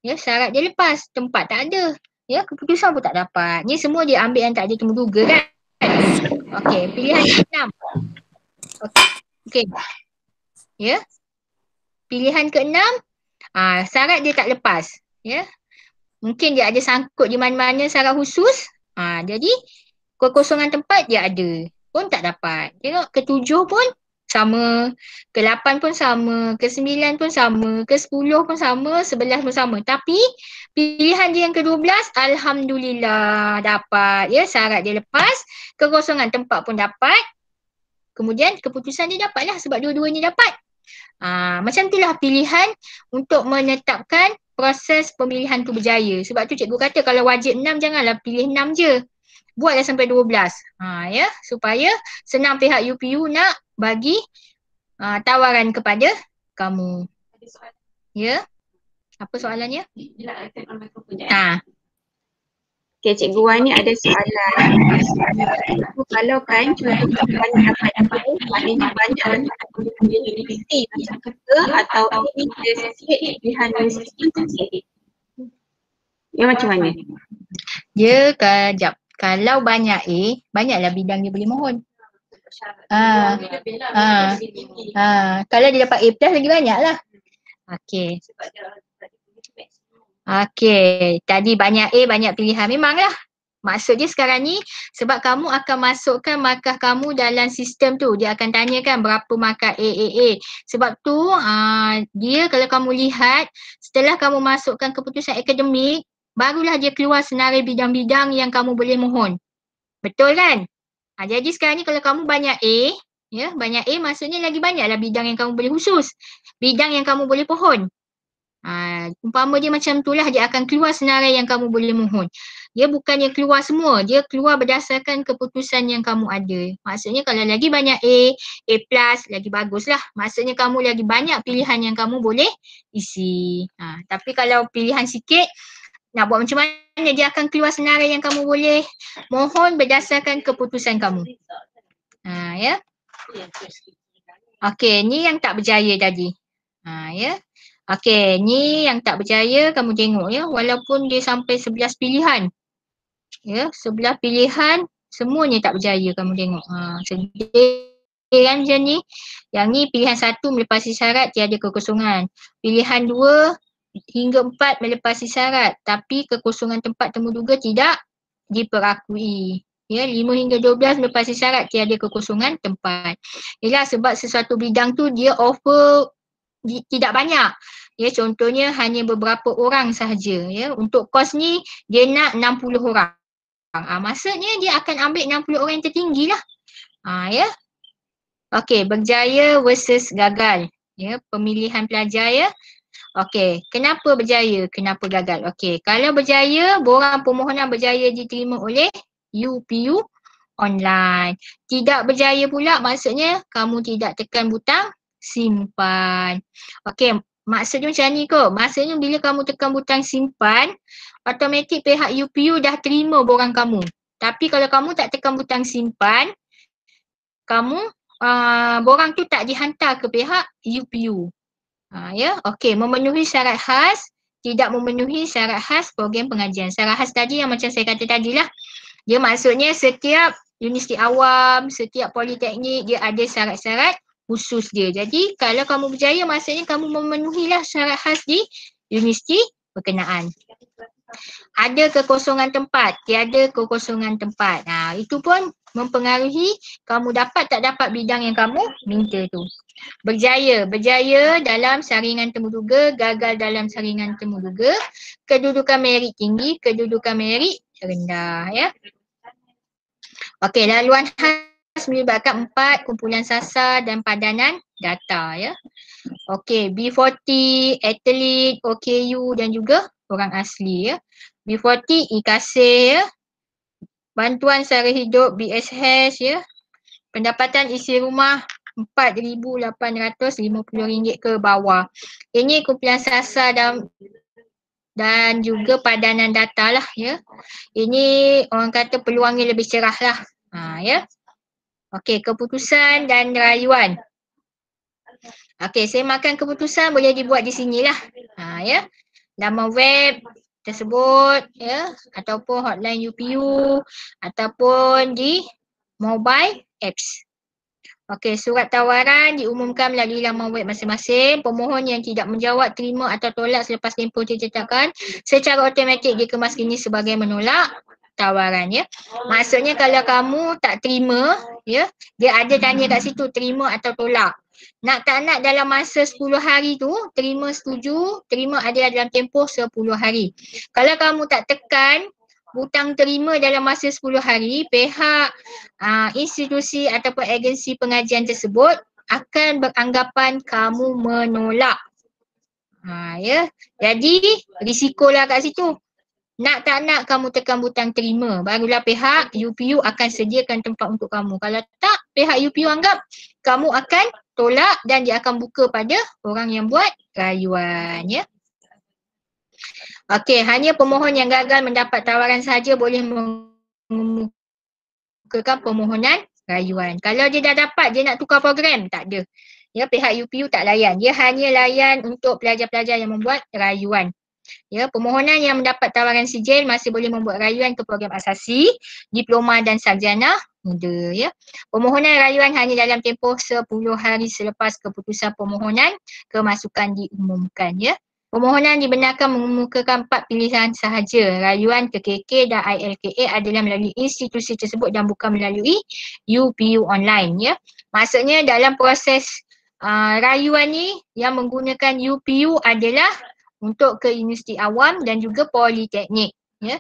Ya, syarat dia lepas, tempat tak ada. Ya, keputusan pun tak dapat. Ni semua dia ambil yang tak ada temuduga kan. Okey, pilihan ke-6. Okey. Ya. Pilihan ke-6, syarat dia tak lepas. Ya. Mungkin dia ada sangkut di mana-mana syarat khusus. Jadi kekosongan tempat dia ada. Pun tak dapat. Tengok ke-7 pun sama. Ke-8 pun sama. Ke-9 pun sama. Ke-10 pun sama. 11 pun sama. Tapi pilihan dia yang ke-12, alhamdulillah dapat. Ya, syarat dia lepas. Kekosongan tempat pun dapat. Kemudian keputusan dia dapat lah sebab dua-duanya dapat. Macam itulah pilihan untuk menetapkan proses pemilihan tu berjaya. Sebab tu cikgu kata kalau wajib 6 janganlah pilih 6 je. Buatlah sampai 12. Ya, supaya senang pihak UPU nak bagi tawaran kepada kamu. Ya. Apa soalannya? Okay, Cikgu Wan ni ada soalan. Kalau kan contoh banyak dapat maknanya banyak universiti macam kata atau ini dia sikit pilihan universiti. Ya macam mana? Dia kejap. Kalau banyak A, banyaklah bidang dia boleh mohon. Kalau dia dapat A plus lagi banyak lah. Okey. Okey, tadi banyak A, banyak pilihan. Memanglah. Maksud dia sekarang ni sebab kamu akan masukkan markah kamu dalam sistem tu. Dia akan tanyakan berapa markah A. Sebab tu dia kalau kamu lihat setelah kamu masukkan keputusan akademik, barulah dia keluar senarai bidang-bidang yang kamu boleh mohon. Betul kan? Jadi sekarang ni kalau kamu banyak A, ya, banyak A maksudnya lagi banyaklah bidang yang kamu boleh khusus. Bidang yang kamu boleh pohon. Umpama dia macam itulah, dia akan keluar senarai yang kamu boleh mohon. Dia bukannya keluar semua, dia keluar berdasarkan keputusan yang kamu ada. Maksudnya kalau lagi banyak A plus, lagi baguslah. Maksudnya kamu lagi banyak pilihan yang kamu boleh isi. Tapi kalau pilihan sikit, nak buat macam mana, dia akan keluar senarai yang kamu boleh mohon berdasarkan keputusan kamu. Ya. Okey, ni yang tak berjaya tadi. Ya. Okey, ni yang tak berjaya kamu tengok ya, walaupun dia sampai 11 pilihan. Ya, 11 pilihan semuanya tak berjaya kamu tengok. Sedih kan macam ni. Yang ni pilihan 1 melepasi syarat tiada kekosongan. Pilihan 2 hingga 4 melepasi syarat tapi kekosongan tempat temuduga tidak diperakui. Ya, 5 hingga 12 melepasi syarat tiada kekosongan tempat. Ialah sebab sesuatu bidang tu dia offer tidak banyak. Ya, contohnya hanya beberapa orang sahaja. Ya, untuk kos ni dia nak 60 orang. Maksudnya dia akan ambil 60 orang yang tertinggi lah. Ya. Okey, berjaya versus gagal. Ya, pemilihan pelajar ya. Okey, kenapa berjaya? Kenapa gagal? Okey, kalau berjaya, borang permohonan berjaya diterima oleh UPU online. Tidak berjaya pula maksudnya kamu tidak tekan butang simpan. Okey, maksudnya macam ni kot. Maksudnya bila kamu tekan butang simpan, automatik pihak UPU dah terima borang kamu. Tapi kalau kamu tak tekan butang simpan, kamu borang tu tak dihantar ke pihak UPU. Ya, okey, memenuhi syarat khas, tidak memenuhi syarat khas program pengajian. Syarat khas tadi yang macam saya kata tadilah. Dia maksudnya setiap universiti awam, setiap politeknik dia ada syarat-syarat khusus dia. Jadi kalau kamu berjaya maksudnya kamu memenuhilah syarat khas di universiti berkenaan. Ada kekosongan tempat, tiada kekosongan tempat. Itu pun mempengaruhi kamu dapat tak dapat bidang yang kamu minta tu. Berjaya dalam saringan temuduga, gagal dalam saringan temuduga, kedudukan merit tinggi, kedudukan merit rendah ya. Okey, laluan khas melibatkan 4 kumpulan sasar dan padanan data ya. Okey, B40, atlet, OKU dan juga orang asli ya. B40 IKASE ya. Bantuan sara hidup BSH ya. Pendapatan isi rumah RM4,850 ke bawah. Ini kumpulan sasar dan juga padanan data lah ya. Ini orang kata peluangnya lebih cerah lah. Ya. Okey, keputusan dan rayuan. Okey, saya makan keputusan boleh dibuat di sinilah. Ya. Laman web tersebut ya, ataupun hotline UPU ataupun di mobile apps. Okey, surat tawaran diumumkan melalui laman web masing-masing. Pemohon yang tidak menjawab, terima atau tolak selepas tempoh ditetapkan secara automatik dikemas kini sebagai menolak tawaran ya. Maksudnya kalau kamu tak terima ya, dia ada tanya kat situ terima atau tolak. Nak tak nak dalam masa 10 hari tu, terima setuju, terima adalah dalam tempoh 10 hari. Kalau kamu tak tekan butang terima dalam masa 10 hari, pihak institusi ataupun agensi pengajian tersebut akan beranggapan kamu menolak. Ya. Jadi risikolah kat situ. Nak tak nak kamu tekan butang terima, barulah pihak UPU akan sediakan tempat untuk kamu. Kalau tak, pihak UPU anggap kamu akan tolak dan dia akan buka pada orang yang buat rayuan ya. Okey, hanya pemohon yang gagal mendapat tawaran sahaja boleh mengemukakan permohonan rayuan. Kalau dia dah dapat, dia nak tukar program, tak ada. Ya, pihak UPU tak layan. Dia hanya layan untuk pelajar-pelajar yang membuat rayuan. Ya, permohonan yang mendapat tawaran sijil masih boleh membuat rayuan ke program asasi, diploma dan sarjana muda ya. Permohonan rayuan hanya dalam tempoh 10 hari selepas keputusan permohonan kemasukan diumumkan ya. Permohonan dibenarkan mengemukakan 4 pilihan sahaja. Rayuan KKK dan ILKA adalah melalui institusi tersebut dan bukan melalui UPU online ya. Maksudnya dalam proses rayuan ni yang menggunakan UPU adalah untuk ke universiti awam dan juga politeknik ya.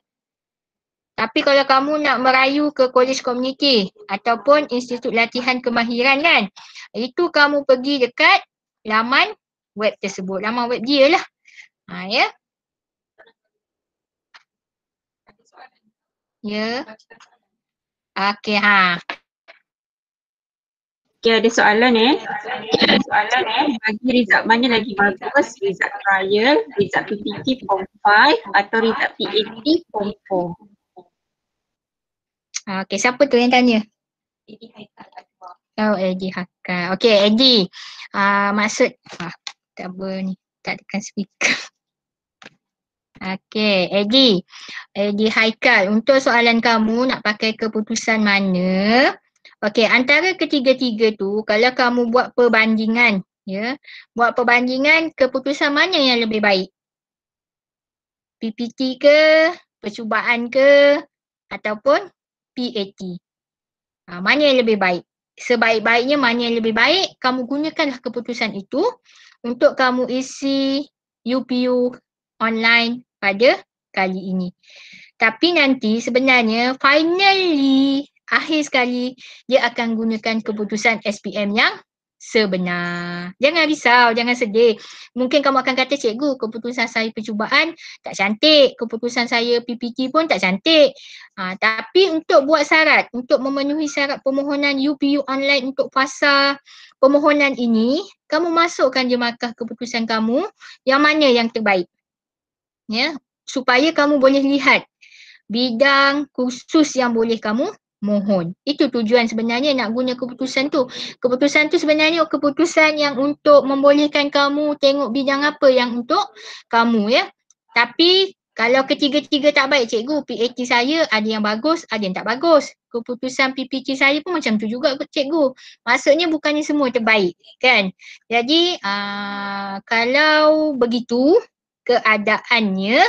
Tapi kalau kamu nak merayu ke kolej komuniti ataupun institut latihan kemahiran kan, itu kamu pergi dekat laman web tersebut, laman web dia lah. Ya. Ya. Okey Okay, ada soalan bagi result mana lagi bagus, result trial, result PPT form 5 atau result PAT form 4? Okey, siapa tu yang tanya? Oh, Eddie Hakka. Okey, Eddie. Maksud tak apa ni. tak tekan speaker. Okey, Eddie Haikal, untuk soalan kamu nak pakai keputusan mana? Okey, antara ketiga-tiga tu kalau kamu buat perbandingan, ya. Buat perbandingan keputusan mana yang lebih baik? PPT ke, percubaan ke, ataupun PAT? Mana yang lebih baik? Sebaik-baiknya mana yang lebih baik, kamu gunakanlah keputusan itu untuk kamu isi UPU online pada kali ini. Tapi nanti sebenarnya finally akhir sekali dia akan gunakan keputusan SPM yang sebenar. Jangan risau, jangan sedih. Mungkin kamu akan kata, cikgu, keputusan saya percubaan tak cantik, keputusan saya PPT pun tak cantik. Tapi untuk buat syarat, untuk memenuhi syarat permohonan UPU online untuk fasa permohonan ini, kamu masukkan je markah keputusan kamu yang mana yang terbaik. Ya, supaya kamu boleh lihat bidang khusus yang boleh kamu mohon. Itu tujuan sebenarnya nak guna keputusan tu. Keputusan tu sebenarnya keputusan yang untuk membolehkan kamu tengok bidang apa yang untuk kamu, ya. Tapi kalau ketiga-tiga tak baik, cikgu, PAT saya ada yang bagus, ada yang tak bagus. Keputusan PPT saya pun macam tu juga, cikgu. Maksudnya bukannya semua terbaik, kan? Jadi kalau begitu keadaannya,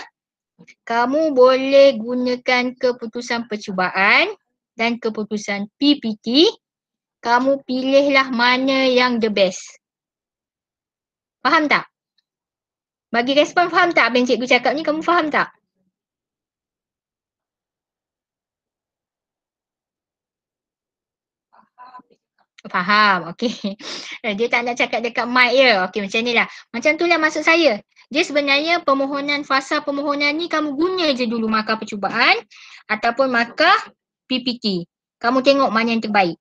kamu boleh gunakan keputusan percubaan dan keputusan PPT. Kamu pilihlah mana yang the best. Faham tak? Bagi respon faham tak apa yang cikgu cakap ni? Kamu faham tak? Faham, okey. Dia tak nak cakap dekat mic je. Okey, macam ni lah. Macam tu lah maksud saya. Dia sebenarnya permohonan, fasa permohonan ni kamu guna je dulu markah percubaan ataupun markah PPT. Kamu tengok mana yang terbaik.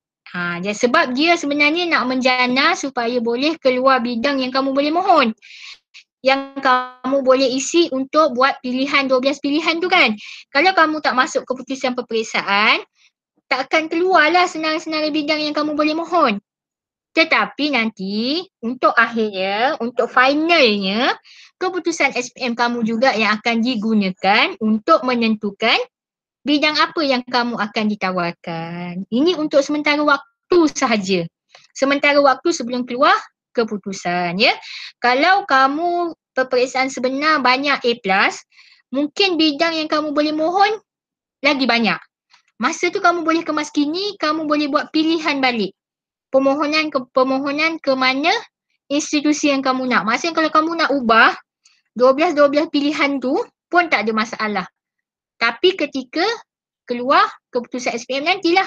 Sebab dia sebenarnya nak menjana supaya boleh keluar bidang yang kamu boleh mohon. Yang kamu boleh isi untuk buat pilihan 12 pilihan tu kan. Kalau kamu tak masuk keputusan peperiksaan, tak akan keluarlah senarai-senarai bidang yang kamu boleh mohon. Tetapi nanti untuk akhirnya, untuk finalnya, keputusan SPM kamu juga yang akan digunakan untuk menentukan bidang apa yang kamu akan ditawarkan. Ini untuk sementara waktu sahaja. Sementara waktu sebelum keluar keputusan, ya. Kalau kamu peperiksaan sebenar banyak A+, mungkin bidang yang kamu boleh mohon lagi banyak. Masa tu kamu boleh kemas kini, kamu boleh buat pilihan balik. Permohonan ke mana institusi yang kamu nak. Maksudnya kalau kamu nak ubah 12 pilihan tu pun tak ada masalah. Tapi ketika keluar keputusan SPM nantilah.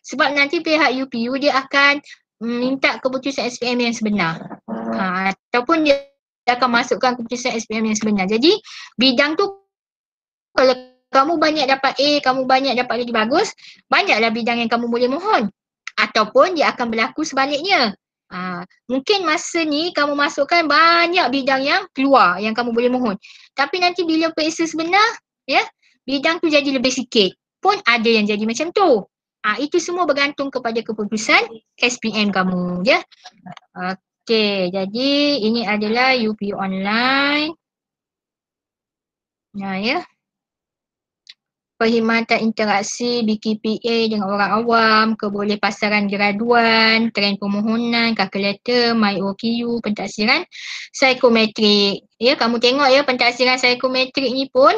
Sebab nanti pihak UPU dia akan minta keputusan SPM yang sebenar. Ataupun dia akan masukkan keputusan SPM yang sebenar. Jadi bidang tu kalau kamu banyak dapat A, kamu banyak dapat lagi bagus, banyaklah bidang yang kamu boleh mohon. Ataupun dia akan berlaku sebaliknya. Mungkin masa ni kamu masukkan banyak bidang yang keluar yang kamu boleh mohon. Tapi nanti bila periksa sebenar, ya, bidang tu jadi lebih sikit. Pun ada yang jadi macam tu. Itu semua bergantung kepada keputusan SPM kamu, ya. Okey, jadi ini adalah UPU online. Ya. Perkhidmatan interaksi BKPA dengan orang awam, kebolehpasaran graduan, trend permohonan, kalkulator, MyOKU, pentaksiran psikometrik. Ya, kamu tengok ya pentaksiran psikometrik ni pun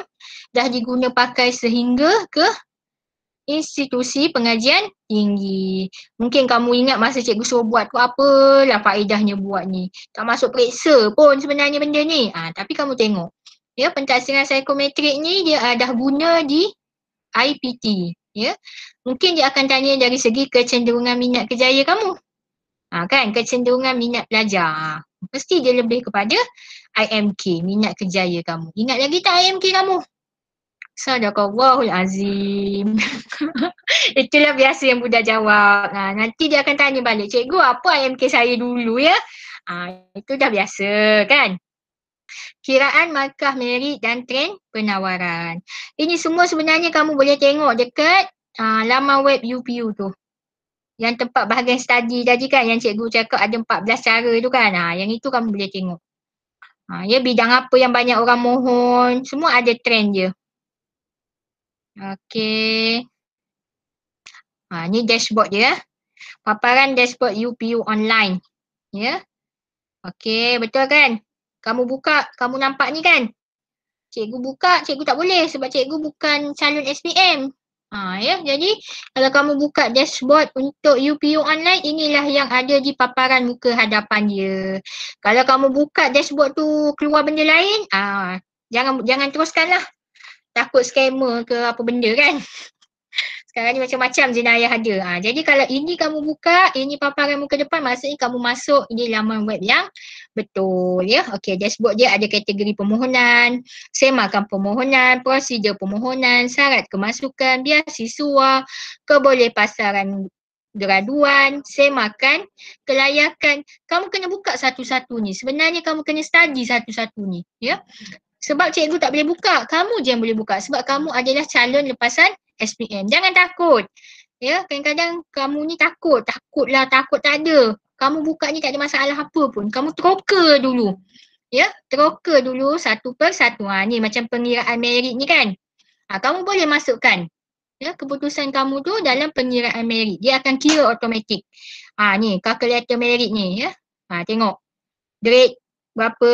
dah diguna pakai sehingga ke institusi pengajian tinggi. Mungkin kamu ingat masa cikgu suruh buat tu apalah faedahnya buat ni. Tak masuk periksa pun sebenarnya benda ni. Tapi kamu tengok. Ya, pentaksiran psikometrik ni dia dah guna di IPT, ya. Mungkin dia akan tanya dari segi kecenderungan minat kerjaya kamu. Kan, kecenderungan minat belajar. Mesti dia lebih kepada IMK, minat kerjaya kamu. Ingat lagi tak IMK kamu? Sadaqallahul azim. Itulah biasa yang budak jawab. Nanti dia akan tanya balik, cikgu apa IMK saya dulu, ya? Itu dah biasa kan? Kiraan markah merit dan trend penawaran. Ini semua sebenarnya kamu boleh tengok dekat laman web UPU tu. Yang tempat bahagian study tadi kan yang cikgu cakap ada 14 cara tu kan. Yang itu kamu boleh tengok. Ya, bidang apa yang banyak orang mohon, semua ada trend je. Okey. Ni dashboard dia. Paparan dashboard UPU online. Ya. Okey, betul kan? Kamu buka, kamu nampak ni kan? Cikgu buka, cikgu tak boleh sebab cikgu bukan calon SPM. Ya, jadi kalau kamu buka dashboard untuk UPU online, inilah yang ada di paparan muka hadapan dia. Kalau kamu buka dashboard tu keluar benda lain, jangan teruskanlah. Takut scammer ke apa benda kan. Sekarang ni macam-macam jenayah ada. Jadi kalau ini kamu buka, ini paparan muka depan, maksudnya kamu masuk di laman web yang betul ya. Okey, dashboard dia ada kategori permohonan, semakan permohonan, prosedur permohonan, syarat kemasukan, beasiswa, kebolehpasaran graduan, semakan, kelayakan. Kamu kena buka satu-satu ni. Sebenarnya kamu kena study satu-satu ni ya. Sebab cikgu tak boleh buka, kamu je yang boleh buka sebab kamu adalah calon lepasan SPM. Jangan takut. Ya, kadang-kadang kamu ni takut tak ada. Kamu buka ni tak ada masalah apa pun. Kamu teroka dulu. Ya, teroka dulu satu per satu. Ni macam pengiraan merit ni kan. Kamu boleh masukkan ya keputusan kamu tu dalam pengiraan merit. Dia akan kira automatik. Ni calculator merit ni ya. Tengok. Grade berapa,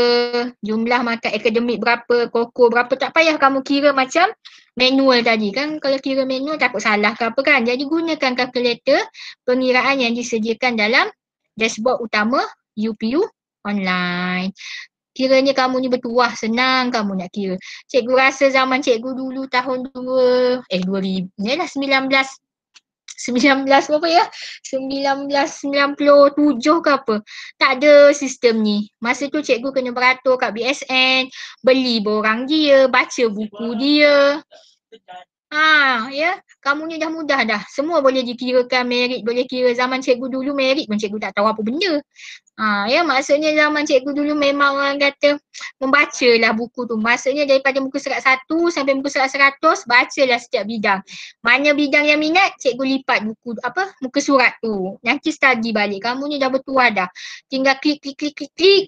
jumlah markah akademik berapa, koko berapa, tak payah kamu kira macam manual tadi kan. Kalau kira manual takut salah ke apa kan. Jadi gunakan kalkulator pengiraan yang disediakan dalam dashboard utama UPU online. Kiranya kamu ni bertuah, senang kamu nak kira. Cikgu rasa zaman cikgu dulu tahun 2000, ni lah 19 berapa ya? 1997 ke apa. Tak ada sistem ni. Masa tu cikgu kena beratur kat BSN, beli borang dia, baca buku dia. Ya, kamu ni dah mudah dah. Semua boleh dikirakan merit, boleh kira. Zaman cikgu dulu merit pun cikgu tak tahu apa benda. Ya, maksudnya zaman cikgu dulu memang orang kata membacalah buku tu. Maksudnya daripada muka surat 1 sampai muka surat 100, bacalah setiap bidang. Mana bidang yang minat, cikgu lipat buku muka surat tu. Nanti study balik. Kamu ni dah bertuah dah. Tinggal klik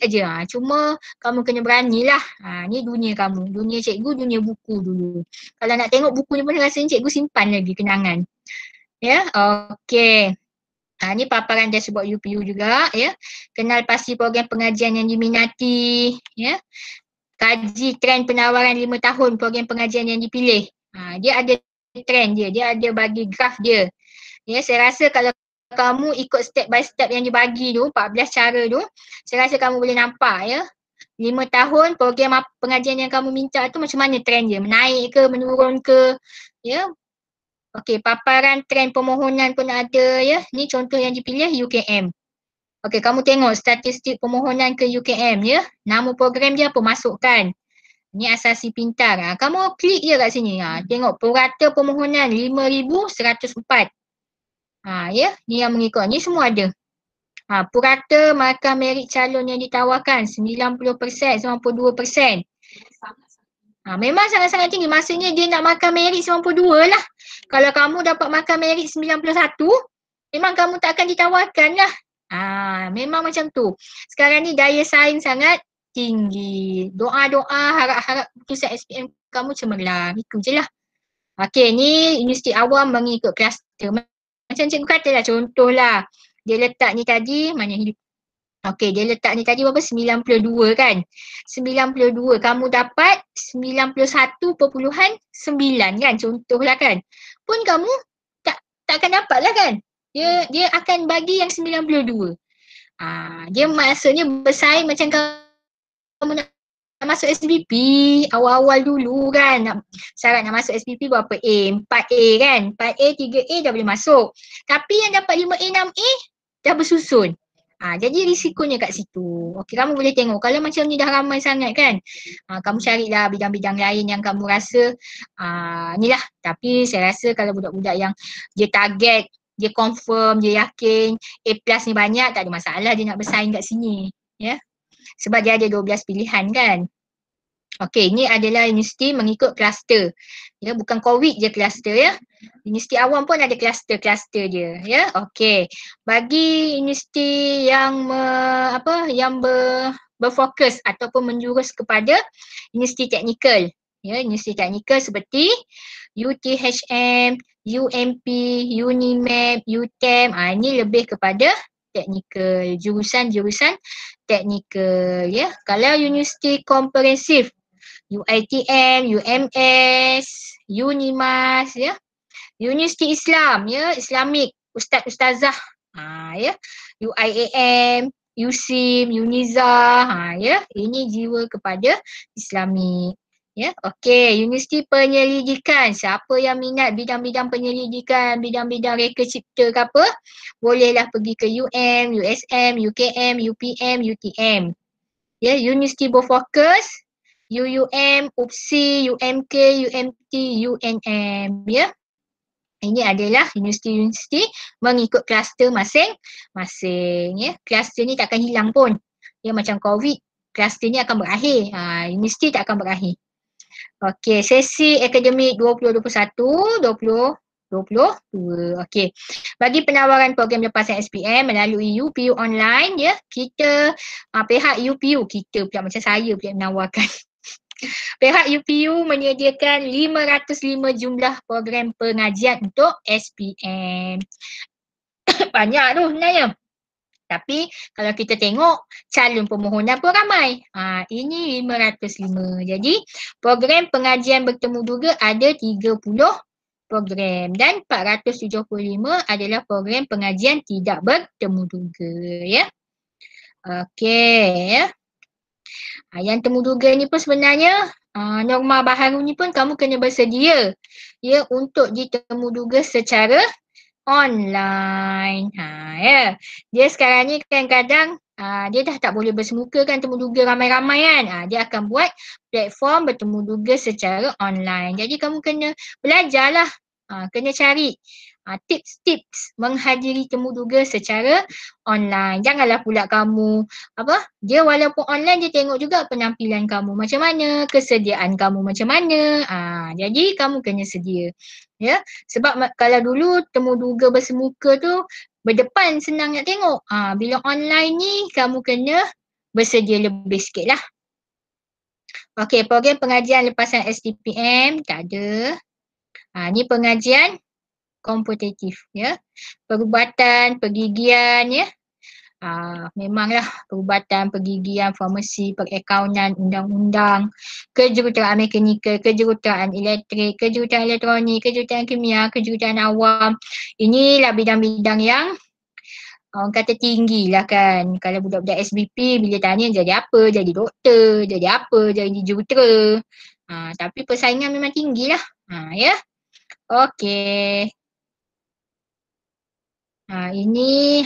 aja. Cuma kamu kena beranilah. Ni dunia kamu. Dunia cikgu, dunia buku dulu. Kalau nak tengok buku ni pun rasanya cikgu simpan lagi kenangan. Ya, okey. Ni paparan dashboard UPU juga ya. Kenal pasti program pengajian yang diminati ya. Kaji trend penawaran 5 tahun program pengajian yang dipilih. Dia ada trend dia, dia ada bagi graf dia. Ya, saya rasa kalau kamu ikut step by step yang dibagi tu, 14 cara tu, saya rasa kamu boleh nampak ya. 5 tahun program pengajian yang kamu minta tu macam mana trend dia, menaik ke, menurun ke, ya. Okey, paparan trend permohonan pun ada ya. Ni contoh yang dipilih UKM. Okey, kamu tengok statistik permohonan ke UKM ya. Nama program dia apa, masukkan. Ni asasi pintar. Kamu klik je kat sini. Tengok purata permohonan 5,104. Ya, ni yang mengikut. Ni semua ada. Purata markah merit calon yang ditawarkan 90%, 92%. Memang sangat-sangat tinggi. Maksudnya dia nak markah merit 92 lah. Kalau kamu dapat markah merit 91, memang kamu tak akan ditawarkan lah. Memang macam tu. Sekarang ni daya saing sangat tinggi. Doa-doa, harap-harap keputusan SPM kamu cemerlang. Itu je lah. Okey, ni universiti awam mengikut kluster. Macam cikgu kata lah, contoh lah. Dia letak ni tadi, mana hidup. Okey, dia letak ni tadi berapa? 92 kan? 92, kamu dapat 91.9 kan? Contohlah kan? Pun kamu takkan dapat lah kan? Dia akan bagi yang 92. Dia maksudnya bersaing macam kamu nak masuk SPP awal-awal dulu kan. Syarat nak masuk SPP berapa A? 4A kan? 4A, 3A dah boleh masuk. Tapi yang dapat 5A, 6A dah bersusun. Jadi risikonya kat situ. Okey, kamu boleh tengok kalau macam ni dah ramai sangat kan. Kamu carilah bidang-bidang lain yang kamu rasa ni lah. Tapi saya rasa kalau budak-budak yang dia target, dia confirm, dia yakin A+ ni banyak, tak ada masalah dia nak bersaing kat sini. Ya. Sebab dia ada 12 pilihan kan. Okey, ini adalah universiti mengikut kluster. Ya, bukan COVID je kluster ya. Universiti awam pun ada kluster-kluster dia ya. Okey. Bagi universiti yang berfokus ataupun menjurus kepada universiti teknikal. Ya, universiti teknikal seperti UTHM, UMP, UNIMAP, UTEM. Ini lebih kepada teknikal, jurusan-jurusan teknikal. Ya, kalau universiti komprehensif, UiTM, UMS, UNIMAS, ya, Universiti Islam, ya, Islamik, Ustaz-Ustazah, ya, UIAM, USIM, UNIZA, ya, ini jiwa kepada Islamik. Ya, okey, Universiti Penyelidikan. Siapa yang minat bidang-bidang penyelidikan, bidang-bidang reka cipta ke apa, bolehlah pergi ke UM, USM, UKM, UPM, UTM. Ya, Universiti berfokus UUM, UPSI, UMK, UMT, UNM, ya. Ini adalah universiti-universiti mengikut kluster masing-masing, ya. Kluster ni takkan hilang pun. Ya, macam COVID, kluster ni akan berakhir. Universiti tak akan berakhir. Okey, sesi akademik 2021, 2022. Okey. Bagi penawaran program lepasan SPM melalui UPU online, ya, kita pihak UPU, kita pula macam saya pula menawarkan. Pihak UPU menyediakan 505 jumlah program pengajian untuk SPM. Banyak tu sebenarnya. Tapi kalau kita tengok calon permohonan pun ramai. Ini 505. Jadi program pengajian bertemu duga ada 30 program dan 475 adalah program pengajian tidak bertemu duga, ya. Okey, ya. Yang temu duga ni pun sebenarnya norma baharu ni pun kamu kena bersedia, ya, untuk ditemu duga secara online. Ya. Dia sekarang ni kadang-kadang dia dah tak boleh bersemuka kan, temu duga ramai-ramai kan. Dia akan buat platform bertemu duga secara online. Jadi kamu kena belajarlah, kena cari tips-tips menghadiri temu duga secara online. Janganlah pula kamu dia walaupun online dia tengok juga penampilan kamu macam mana, kesediaan kamu macam mana. Jadi kamu kena sedia. Ya, sebab kalau dulu temu duga bersemuka tu berdepan senang nak tengok. Bila online ni kamu kena bersedia lebih sikit lah. Okey, program pengajian lepasan STPM tak ada. Ni pengajian kompetitif, ya. Perubatan, pergigian, ya. Memanglah perubatan, pergigian, farmasi, perakaunan, undang-undang, kejuruteraan mekanikal, kejuruteraan elektrik, kejuruteraan elektronik, kejuruteraan kimia, kejuruteraan awam. Inilah bidang-bidang yang orang kata tinggi lah kan. Kalau budak-budak SBP bila tanya jadi apa, jadi doktor, jadi apa, jadi jurutera. Tapi persaingan memang tinggi lah. Ya. Okey. Ini,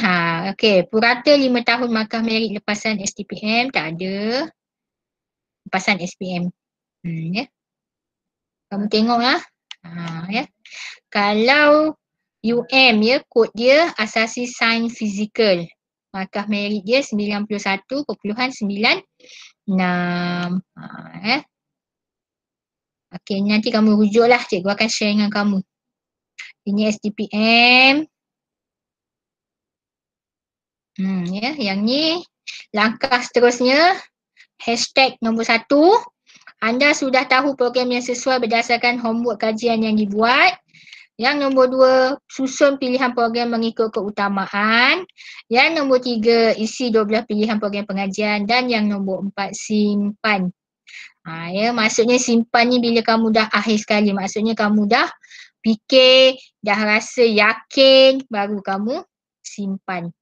okey, purata 5 tahun markah merit lepasan STPM tak ada. Lepasan SPM. Ya. Kamu tengoklah. Ya. Kalau UM, ya, kod dia asasi sains fizikal. Markah merit dia 91.96. Ya. Okey, nanti kamu rujuklah, cikgu akan share dengan kamu. Ini STPM. Ya, yang ni langkah seterusnya, hashtag nombor 1, anda sudah tahu program yang sesuai berdasarkan homework kajian yang dibuat. Yang nombor 2, susun pilihan program mengikut keutamaan. Yang nombor 3, isi 12 pilihan program pengajian. Dan yang nombor 4, simpan. Ya, maksudnya simpan ni bila kamu dah akhir sekali, maksudnya kamu dah fikir, dah rasa yakin, baru kamu simpan.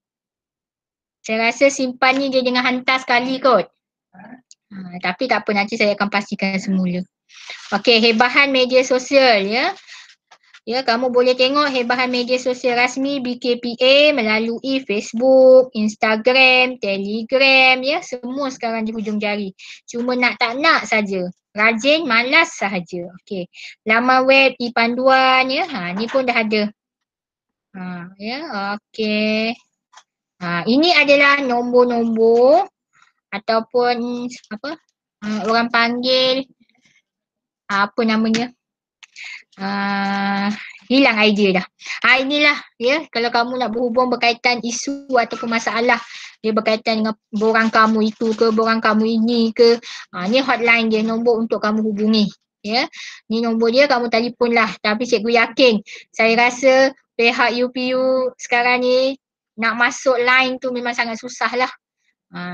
Saya rasa simpan ni dia jangan hantar sekali kot. Tapi tak apa, nanti saya akan pastikan semula. Okey, hebahan media sosial, ya. Ya, kamu boleh tengok hebahan media sosial rasmi BKPA melalui Facebook, Instagram, Telegram, ya. Semua sekarang di hujung jari. Cuma nak tak nak saja. Rajin, malas sahaja. Okey. Laman web, e-panduan, ya. Ni pun dah ada. Ya, okey. Ini adalah nombor-nombor ataupun orang panggil apa namanya, hilang idea dah. Inilah, ya, kalau kamu nak berhubung berkaitan isu ataupun masalah dia berkaitan dengan borang kamu itu ke, borang kamu ini ke, ni hotline dia, nombor untuk kamu hubungi. Ya, ni nombor dia, kamu telefon lah. Tapi cikgu yakin, saya rasa pihak UPU sekarang ni nak masuk line tu memang sangat susah lah.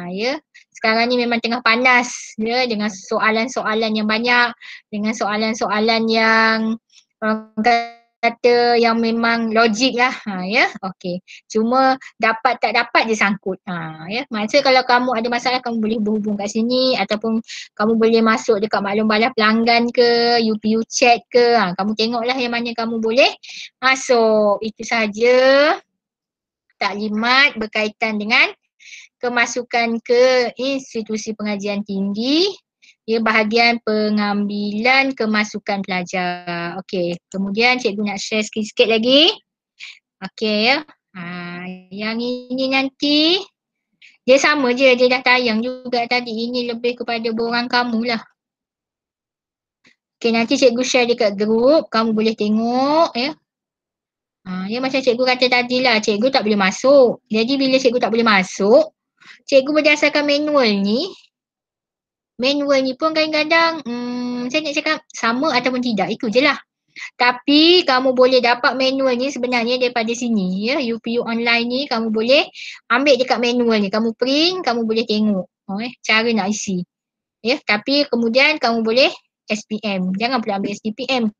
Ya, sekarang ni memang tengah panas ya, dengan soalan-soalan yang banyak, dengan soalan-soalan yang orang kata yang memang logik lah. Ya, okey. Cuma dapat tak dapat je sangkut. Ya, maksudnya kalau kamu ada masalah, kamu boleh berhubung kat sini ataupun kamu boleh masuk dekat maklum balas pelanggan ke, UPU chat ke. Kamu tengoklah yang mana kamu boleh masuk. Itu saja taklimat berkaitan dengan kemasukan ke institusi pengajian tinggi, ya, bahagian pengambilan kemasukan pelajar. Okey, kemudian cikgu nak share sikit-sikit lagi. Okey ya. Yang ini nanti dia sama je, dia dah tayang juga tadi. Ini lebih kepada borang kamu lah. Okey, nanti cikgu share dekat grup, kamu boleh tengok ya. Ya macam cikgu kata tadi lah, cikgu tak boleh masuk. Jadi bila cikgu tak boleh masuk, cikgu berdasarkan manual ni pun kadang-kadang saya nak cakap sama ataupun tidak, itu je lah. Tapi kamu boleh dapat manual ni sebenarnya daripada sini ya, UPU online ni kamu boleh ambil dekat manual ni, kamu print, kamu boleh tengok cara nak isi. Ya, tapi kemudian kamu boleh SPM, jangan pula ambil SDPM.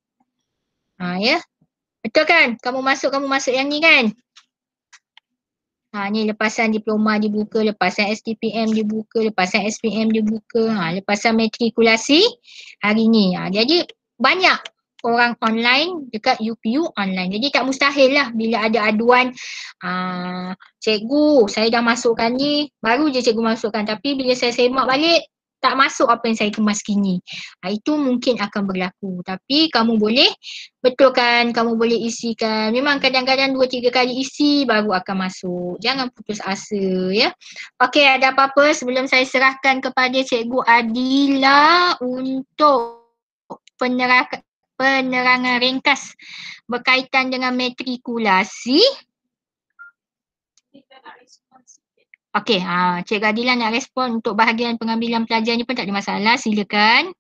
Ya. Betul kan? Kamu masuk yang ni kan? Ni lepasan diploma dibuka, lepasan SDPM dibuka, lepasan SPM dibuka, lepasan matrikulasi hari ni. Jadi banyak orang online dekat UPU online. Jadi tak mustahil lah bila ada aduan, cikgu saya dah masukkan ni, baru je cikgu masukkan, tapi bila saya semak balik tak masuk apa yang saya kemas kini. Itu mungkin akan berlaku. Tapi kamu boleh betulkan, kamu boleh isikan. Memang kadang-kadang 2-3 kali isi baru akan masuk. Jangan putus asa ya. Okey, ada apa-apa sebelum saya serahkan kepada Cikgu Adila untuk penerangan ringkas berkaitan dengan matrikulasi. Okey, Cikgu Adila nak respon untuk bahagian pengambilan pelajar ni pun tak ada masalah, silakan.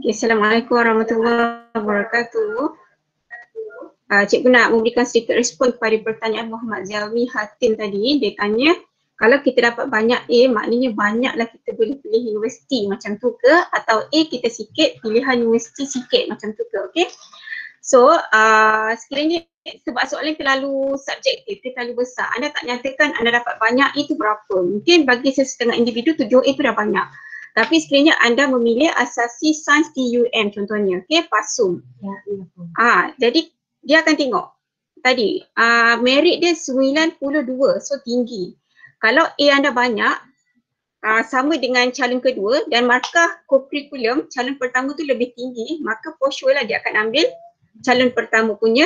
Okay, Assalamualaikum warahmatullahi wabarakatuh. Cikgu nak memberikan sedikit respon kepada pertanyaan Muhammad Zawi Hatim tadi. Dia tanya, kalau kita dapat banyak A, maknanya banyaklah kita boleh pilih universiti macam tu ke? Atau A kita sikit, pilihan universiti sikit macam tu ke? Okay. So, sekiranya sebab soalan terlalu subjektif, terlalu besar, anda tak nyatakan anda dapat banyak itu berapa. Mungkin bagi sesetengah individu 7A itu dah banyak. Tapi sekiranya anda memilih asasi sains TUM contohnya, okay, PASUM. Jadi dia akan tengok tadi, merit dia 92, so tinggi. Kalau A anda banyak, sama dengan calon kedua dan markah co-curriculum calon pertama tu lebih tinggi, maka for sure lah dia akan ambil calon pertama punya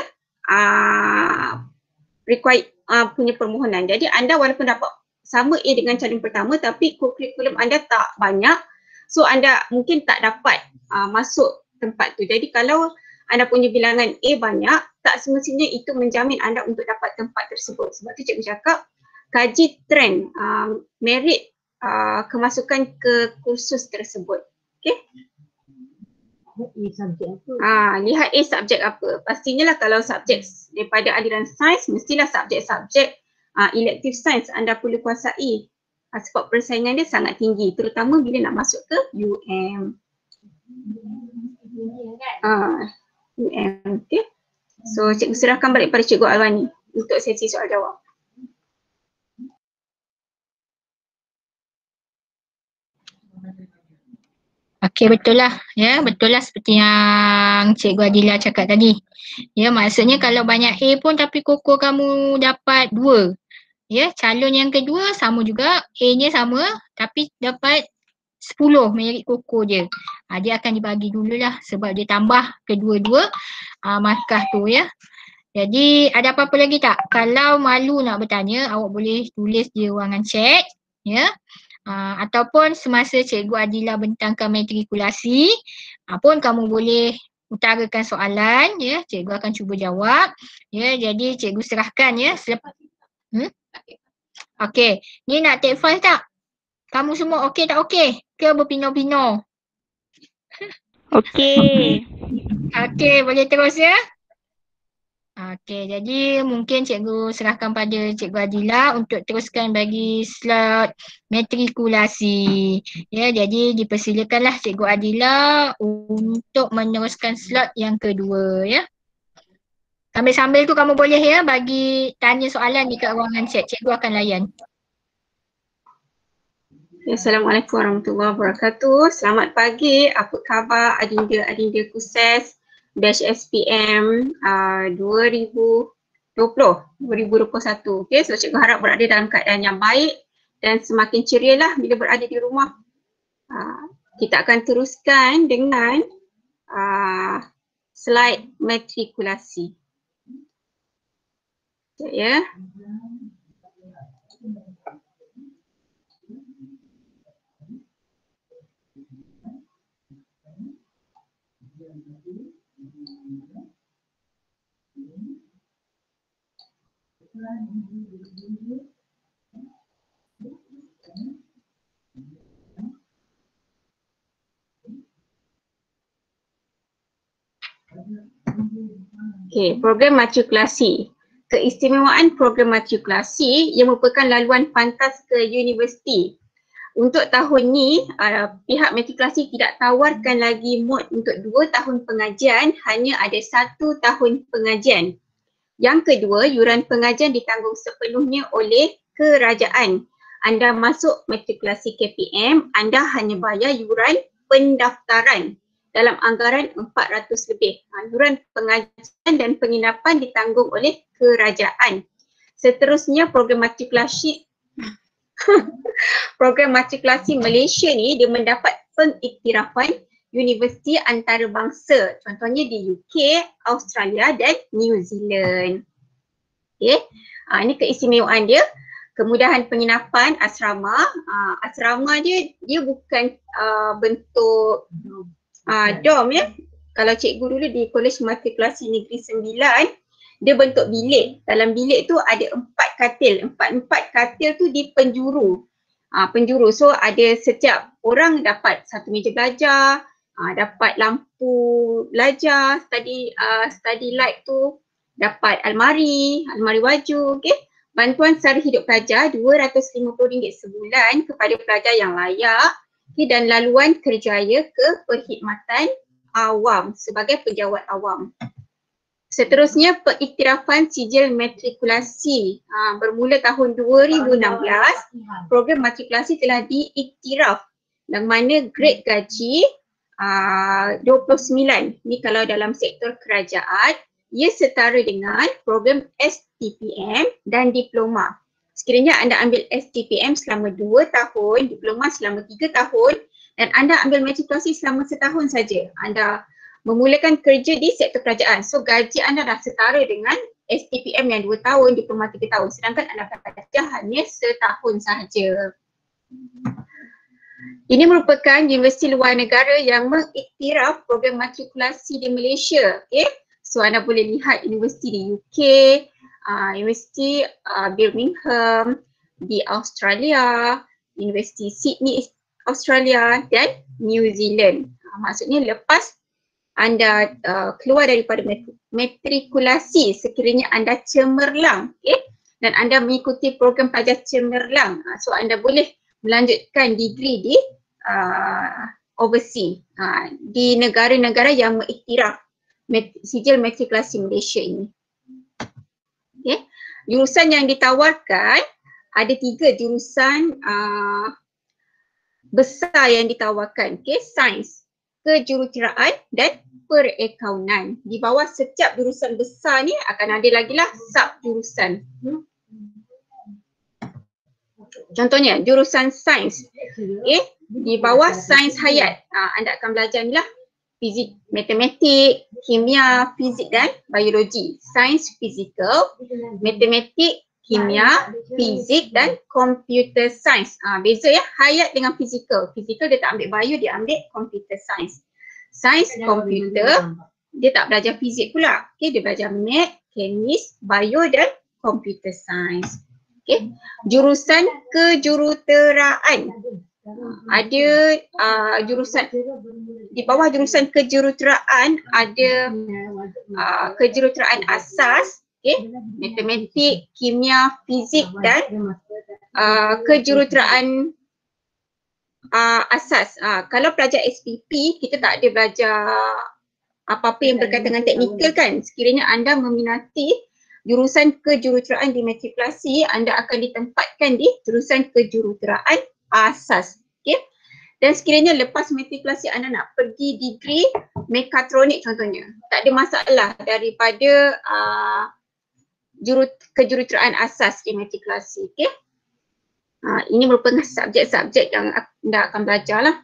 punya permohonan. Jadi anda walaupun dapat sama A dengan calon pertama tapi co-curriculum anda tak banyak, so anda mungkin tak dapat masuk tempat tu. Jadi kalau anda punya bilangan A banyak, tak semestinya itu menjamin anda untuk dapat tempat tersebut. Sebab tu cikgu cakap, kaji trend merit kemasukan ke kursus tersebut. Okay? Lihat A subjek apa. Pastinya lah kalau subjek daripada aliran sains, mestilah subjek-subjek elective sains anda perlu kuasai. Sebab persaingan dia sangat tinggi, terutama bila nak masuk ke UM. Okay. So cikgu serahkan balik pada Cikgu Alwani untuk sesi soal jawab. Okey, betul lah ya, betul lah seperti yang Cikgu Adila cakap tadi. Ya, maksudnya kalau banyak A pun tapi koko kamu dapat 2. Ya, calon yang kedua sama juga, A-nya sama tapi dapat 10 merit koko je. Dia akan dibagi dululah sebab dia tambah kedua-dua markah tu ya. Jadi ada apa-apa lagi tak? Kalau malu nak bertanya, awak boleh tulis di ruangan chat ya. Ataupun semasa Cikgu Adila bentangkan matrikulasi pun kamu boleh utarakan soalan ya, cikgu akan cuba jawab. Ya, jadi cikgu serahkan ya. Okey, ni nak take file tak? Kamu semua okey tak okey? Ke berpinau-pinau? Okey. Okey, boleh terus ya? Okey, jadi mungkin cikgu serahkan pada Cikgu Adila untuk teruskan bagi slot matrikulasi. Ya, jadi dipersilakanlah Cikgu Adila untuk meneruskan slot yang kedua ya. Sambil-sambil tu kamu boleh ya bagi tanya soalan dekat ruangan chat. Cikgu akan layan. Assalamualaikum warahmatullahi wabarakatuh. Selamat pagi. Apa khabar adinda-adinda KUSES batch SPM 2021. Okay, so cikgu harap berada dalam keadaan yang baik dan semakin ceria lah bila berada di rumah. Kita akan teruskan dengan slide matrikulasi. Ya. Okey, program matrikulasi. Keistimewaan program matrikulasi yang merupakan laluan pantas ke universiti. Untuk tahun ni, pihak matrikulasi tidak tawarkan lagi mod untuk 2 tahun pengajian, hanya ada 1 tahun pengajian. Yang kedua, yuran pengajian ditanggung sepenuhnya oleh kerajaan. Anda masuk matrikulasi KPM, anda hanya bayar yuran pendaftaran dalam anggaran 400 lebih. Yuran pengajian dan penginapan ditanggung oleh kerajaan. Seterusnya program matrikulasi Malaysia ni dia mendapat pengiktirafan universiti antarabangsa. Contohnya di UK, Australia dan New Zealand. Okay. Ini keistimewaan dia. Kemudahan penginapan asrama. Asrama dia bukan bentuk dorm ya. Kalau cikgu dulu di Kolej Matrikulasi Negeri Sembilan, dia bentuk bilik. Dalam bilik tu ada 4 katil. 4 katil tu di penjuru. Penjuru. So ada setiap orang dapat satu meja belajar, dapat lampu belajar, study light tu, dapat almari baju, okey. Bantuan sara hidup pelajar RM250 sebulan kepada pelajar yang layak, okay, dan laluan kerjaya ke perkhidmatan awam sebagai penjawat awam. Seterusnya pengiktirafan sijil matrikulasi. Bermula tahun 2016, program matrikulasi telah diiktiraf yang mana grade gaji 29. Ni kalau dalam sektor kerajaan, ia setara dengan program STPM dan diploma. Sekiranya anda ambil STPM selama 2 tahun, diploma selama 3 tahun dan anda ambil matrikulasi selama setahun saja, anda memulakan kerja di sektor kerajaan. So gaji anda dah setara dengan STPM yang 2 tahun, diploma 3 tahun. Sedangkan anda bekerja hanya setahun sahaja. Ini merupakan universiti luar negara yang mengiktiraf program matrikulasi di Malaysia. Okay? So anda boleh lihat universiti di UK, universiti Birmingham di Australia, universiti Sydney Australia dan New Zealand. Maksudnya lepas anda keluar daripada matrikulasi, sekiranya anda cemerlang, okay? Dan anda mengikuti program pelajar cemerlang, so anda boleh melanjutkan degree di overseas, di negara-negara yang mengiktiraf sijil matrikulasi Malaysia ini. Okay. Jurusan yang ditawarkan, ada 3 jurusan besar yang ditawarkan. Okay. Sains, kejuruteraan dan perakaunan. Di bawah setiap jurusan besar ni akan ada lagi lah sub jurusan. Contohnya jurusan sains. Okay. Di bawah sains hayat, anda akan belajar ni lah fizik, matematik, kimia, fizik dan biologi. Sains fizikal, matematik, kimia, fizik dan computer science. Beza ya, hayat dengan fizikal. Fizikal dia tak ambil bio, dia ambil computer science. Sains komputer, dia tak belajar fizik pula. Okay, dia belajar math, kemis, bio dan computer science. Okay, jurusan kejuruteraan. Ada jurusan di bawah jurusan kejuruteraan ada kejuruteraan asas, okay, matematik, kimia, fizik dan kejuruteraan asas. Kalau pelajar SPP, kita tak ada belajar apa-apa yang berkaitan dengan teknikal kan. Sekiranya anda meminati jurusan kejuruteraan di matrikulasi, anda akan ditempatkan di jurusan kejuruteraan asas. Okay. Dan sekiranya lepas matrikulasi anda nak pergi degree mekatronik contohnya, tak ada masalah daripada kejuruteraan asas di matrikulasi. Okay. Ini merupakan subjek-subjek yang anda akan belajar lah.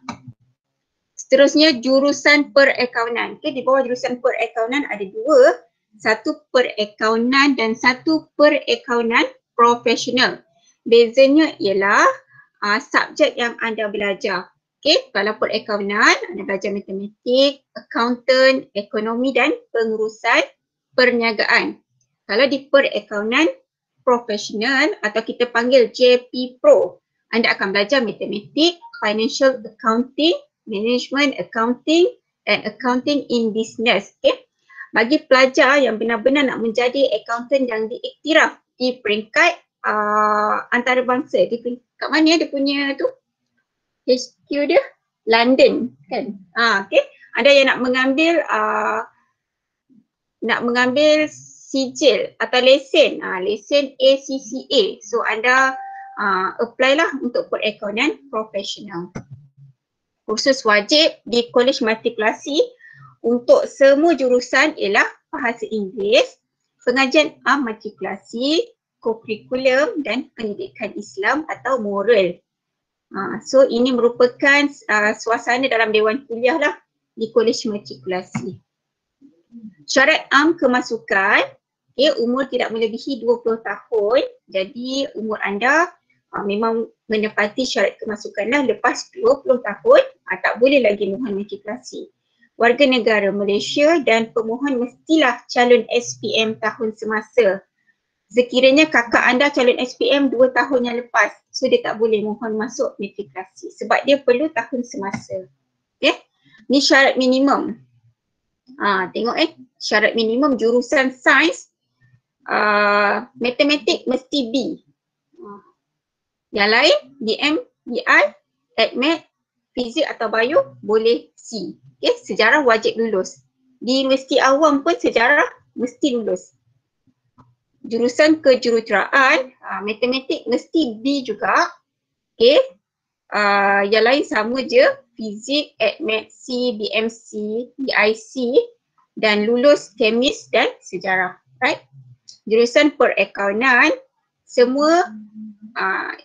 Seterusnya jurusan perakaunan. Okay, di bawah jurusan perakaunan ada dua. Satu perakaunan dan satu perakaunan profesional. Bezanya ialah subjek yang anda belajar. Okay, kalau perakaunan anda belajar matematik, accountant, ekonomi dan pengurusan perniagaan. Kalau di perakaunan profesional atau kita panggil JP Pro, anda akan belajar matematik, financial accounting, management accounting dan accounting in business. Okay. Bagi pelajar yang benar-benar nak menjadi accountant yang diiktiraf di peringkat antarabangsa, di peringkat mana dia punya tu? HQ dia London kan. Okay. Ada yang nak mengambil sijil atau lesen, lesen ACCA. So anda apply lah untuk perakaunan profesional. Kursus wajib di kolej matrikulasi untuk semua jurusan ialah bahasa Inggeris, pengajian matrikulasi, kokurikulum dan pendidikan Islam atau moral. So ini merupakan suasana dalam dewan kuliah lah di kolej matrikulasi. Syarat kemasukan, okay, umur tidak melebihi 20 tahun. Jadi umur anda memang menepati syarat kemasukan lah. Lepas 20 tahun tak boleh lagi mohon matrikulasi. Warga negara Malaysia dan pemohon mestilah calon SPM tahun semasa. Sekiranya kakak anda calon SPM 2 tahun yang lepas, so dia tak boleh mohon masuk matrikulasi sebab dia perlu tahun semasa. Okay, ni syarat minimum. Tengok syarat minimum jurusan sains, matematik mesti B. Yang lain DM, BI, AdMed, fizik atau bio boleh C. Okay, sejarah wajib lulus. Di universiti awam pun sejarah mesti lulus. Jurusan kejuruteraan, matematik mesti B juga. Okay, yang lain sama je, fizik, AdMed C, BMC, BIC dan lulus kemis dan sejarah. Right? Jurusan perakaunan semua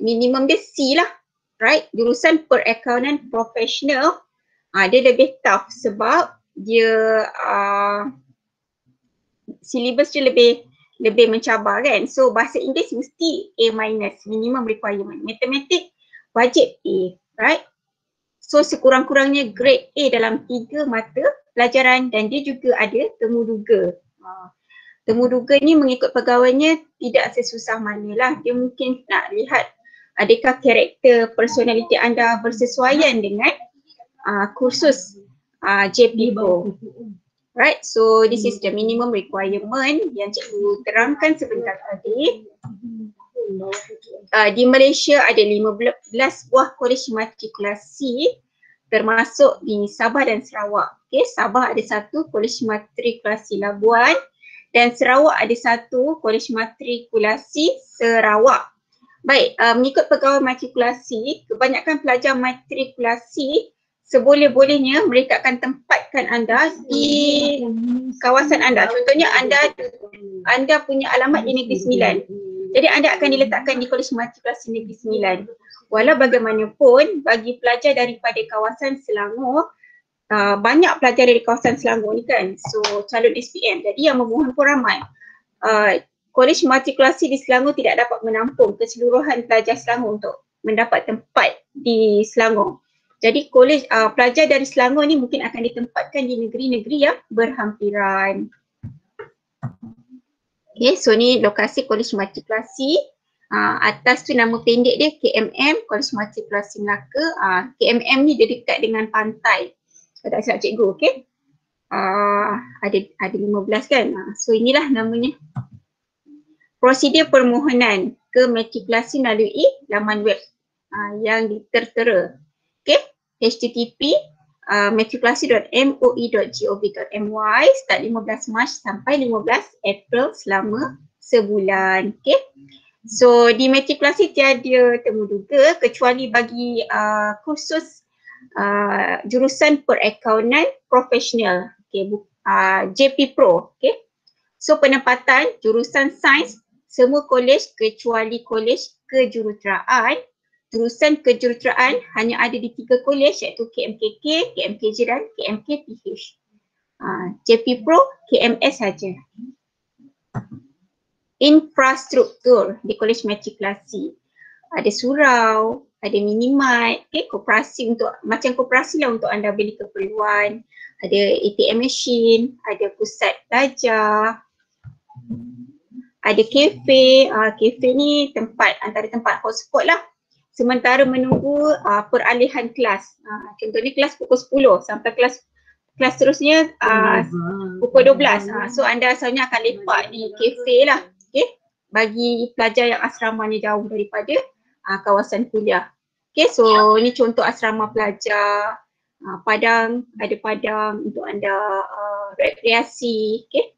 minimum dia C lah. Right? Jurusan perakaunan profesional dia lebih tough sebab dia silibus dia lebih mencabar kan. So bahasa Inggeris mesti A-, minimum requirement. Matematik wajib A, right? So sekurang-kurangnya grade A dalam 3 mata pelajaran dan dia juga ada temuduga. Temuduga ni mengikut pegawainya tidak sesusah manalah. Dia mungkin nak lihat adakah karakter personaliti anda bersesuaian dengan kursus JP Pro. Right, so this is the minimum requirement yang cikgu terangkan sebentar tadi. Di Malaysia ada 15 buah kolej matrikulasi termasuk di Sabah dan Sarawak. Okay, Sabah ada satu kolej matrikulasi Labuan dan Sarawak ada satu kolej matrikulasi Sarawak. Baik, mengikut pegawai matrikulasi, kebanyakan pelajar matrikulasi seboleh-bolehnya mereka akan tempatkan anda di kawasan anda. Contohnya anda punya alamat di Negeri Sembilan. Jadi anda akan diletakkan di Kolej Matrikulasi Negeri Sembilan. Walau bagaimanapun bagi pelajar daripada kawasan Selangor, banyak pelajar dari kawasan Selangor ni kan. So calon SPM. Jadi yang memohon pun ramai. Kolej Matrikulasi di Selangor tidak dapat menampung keseluruhan pelajar Selangor untuk mendapat tempat di Selangor. Jadi kolej pelajar dari Selangor ni mungkin akan ditempatkan di negeri-negeri yang berhampiran. Okay, so ni lokasi Kolej Matrikulasi. Atas tu nama pendek dia KMM, Kolej Matrikulasi Melaka. KMM ni dia dekat dengan pantai. Kalau tak silap cikgu, okay? Ada 15 kan? So inilah namanya. Prosedur permohonan ke matrikulasi melalui laman web yang tertera. Okay, http matrikulasi.moi.gov.my start 15 Mac sampai 15 April selama sebulan. Okay, so di matrikulasi tiada temu duga kecuali bagi kursus jurusan perakaunan profesional, okay, JP Pro. Okay, so penempatan jurusan sains semua kolej kecuali kolej kejuruteraan. Jurusan kejuruteraan hanya ada di 3 kolej iaitu KMKK, KMKJ dan KMKPH. JP Pro, KMS saja. Infrastruktur di Kolej Matrikulasi. Ada surau, ada minimart, okay, koperasi untuk macam koperasi lah untuk anda beli keperluan. Ada ATM machine, ada pusat belajar. Ada kafe, kafe ni antara tempat hotspot lah. Sementara menunggu peralihan kelas. Contohnya kelas pukul 10 sampai kelas terusnya pukul 12. So anda asalnya akan lepak di kafe lah. Okay? Bagi pelajar yang asramanya jauh daripada kawasan kuliah. Okay, so ni contoh asrama pelajar. Padang, ada padang untuk anda rekreasi. Okay?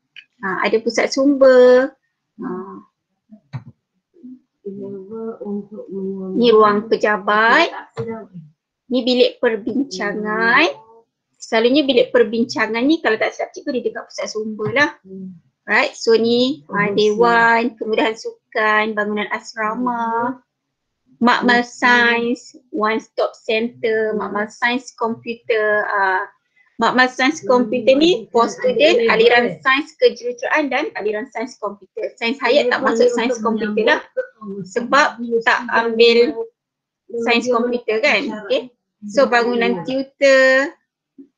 Ada pusat sumber. Ni ruang pejabat. Ni bilik perbincangan. Selalunya bilik perbincangan ni kalau tak silap cikgu dia dekat pusat sumber lah. Right, so ni dewan, kemudahan sukan, bangunan asrama, makmal sains, one stop center, makmal sains komputer. Makmal sains komputer ni for student aliran sains kejuruteraan dan aliran sains komputer. Sains hayat tak masuk sains komputer lah sebab tak ambil sains komputer kan. Okay. So bangunan tutor,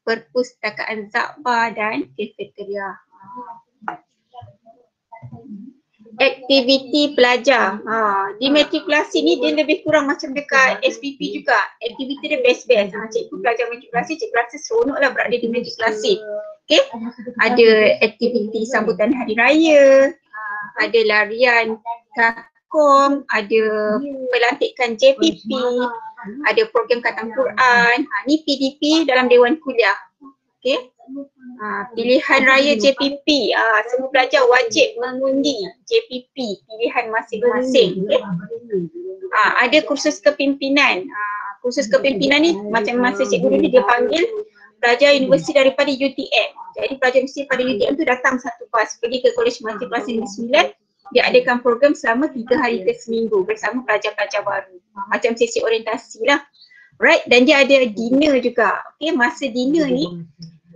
perpustakaan Zakbar dan kafeteria. Aktiviti pelajar. Di matrikulasi ni dia lebih kurang macam dekat SPP juga. Aktiviti dia best-best. Cikgu pelajar matrikulasi, cikgu rasa seronok lah berada di matrikulasi. Okay. Ada aktiviti sambutan hari raya, ada larian KAKOM, ada pelantikan JPP, ada program khatam Quran. Ni PDP dalam Dewan Kuliah. Okay. Pilihan raya JPP, semua pelajar wajib mengundi JPP pilihan masing-masing. Okay. Ada kursus kepimpinan. Kursus kepimpinan ni macam masa cikgu dulu dia panggil pelajar universiti daripada UTM. Jadi pelajar universiti pada UTM tu datang satu bas pergi ke Kolej Matrikulasi Negeri 9. Dia adakan program selama 3 hari ke seminggu bersama pelajar-pelajar baru. Macam sesi orientasi lah. Right, dan dia ada dinner juga. Okay, masa dinner ni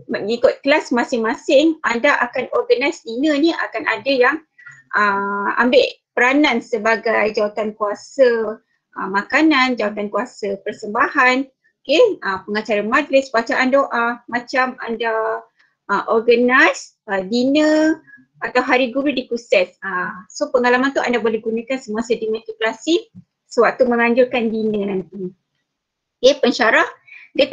mengikut kelas masing-masing, anda akan organize dinner ni, akan ada yang ambil peranan sebagai jawatan kuasa makanan, jawatan kuasa persembahan, okay, pengacara majlis, bacaan doa, macam anda organize dinner atau hari guru di KUSES. So pengalaman tu anda boleh gunakan semasa di matrikulasi sewaktu menganjurkan dinner nanti. Okay, pensyarah dia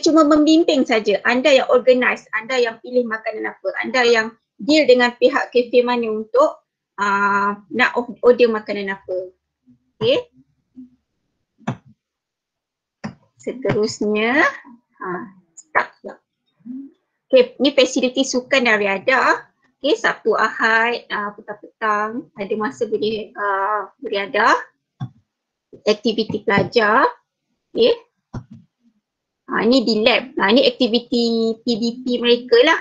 cuma membimbing saja. Anda yang organize, anda yang pilih makanan apa, anda yang deal dengan pihak kafe mana untuk nak order makanan apa. Okay. Seterusnya, start lah. Okay, ni fasiliti sukan dan riadah. Okay, Sabtu Ahad, petang-petang ada masa boleh beriadah. Aktiviti pelajar. Okay. Ni di lab. Ni aktiviti PDP mereka lah.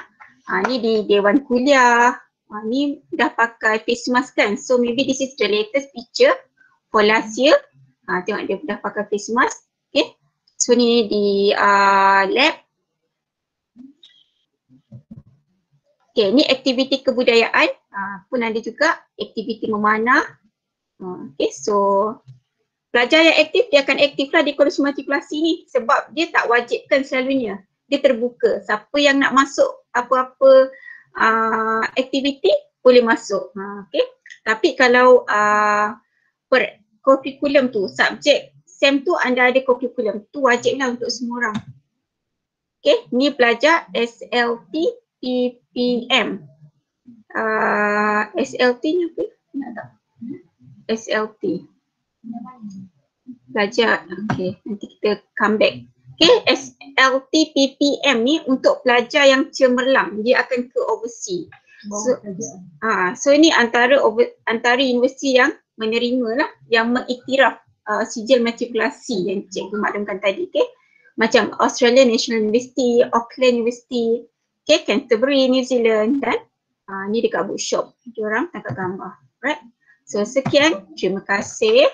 Ni di Dewan Kuliah. Ni dah pakai face mask kan. So maybe this is the latest picture for last year. Tengok dia dah pakai face mask. Okay. So ni di lab. Okay, ni aktiviti kebudayaan. Pun ada juga aktiviti memanah. Okay, so pelajar yang aktif dia akan aktiflah di kolej matrikulasi ni sebab dia tak wajibkan selalunya. Dia terbuka. Siapa yang nak masuk apa-apa aktiviti boleh masuk. Okay. Tapi kalau per kurikulum tu, subjek SEM tu anda ada kurikulum tu wajiblah untuk semua orang. Okay, ni pelajar SLT PPM. SLT ni apa? Nak tak? SLT. Pelajar, okay, nanti kita come back. Okay, SLT PPM ni untuk pelajar yang cemerlang, dia akan ke overseas. So ni antara universiti yang menerima lah, yang mengiktiraf sijil matrikulasi yang cikgu maklumkan tadi. Okay, macam Australian National University, Auckland University, okay, Canterbury, New Zealand, dan ni dekat bookshop, diorang tangkap gambar. Right, so sekian, terima kasih.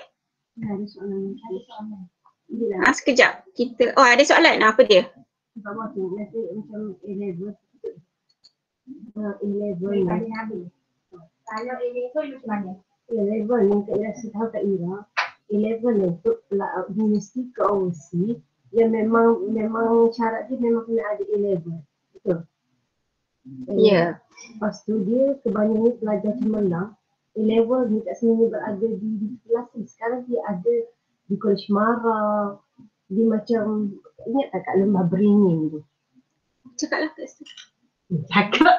Ada soalan lagi? Sekejap, kita, ada soalan, apa dia? Macam A-level. Kalau A-level macam mana? A-level ni saya tahu tak Ira. A-level untuk universiti ke overseas yang memang syarat dia memang kena ada A-level. Betul? Ya. Lepas tu dia kebanyakan pelajar cemerlang A-level ni tak sebenarnya berada di kelas ni. Sekarang dia ada di Kolej Mara, dia macam, ingat tak kat Lembah Beringin tu? Cakaplah kat situ. Cakaplah.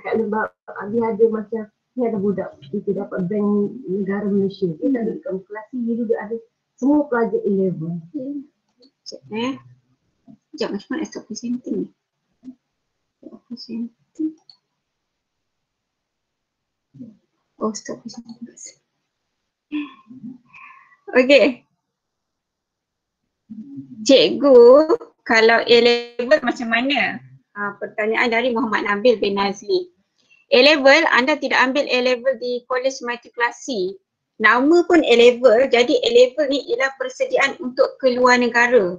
Kat Lembah, dia ada macam, ni ada budak, kita dapat bank negara Malaysia. Dia tak ada dekat kelas ni, dia juga ada semua pelajar A-level. Sekejap, macam mana stop presenting ni? Stop presenting. Oh, stop presenting. Okay. Cikgu, kalau A-level macam mana? Pertanyaan dari Muhammad Nabil bin Nazli. A-level, anda tidak ambil A-level di kolej matrikulasi. Nama pun A-level, jadi A-level ni ialah persediaan untuk keluar negara.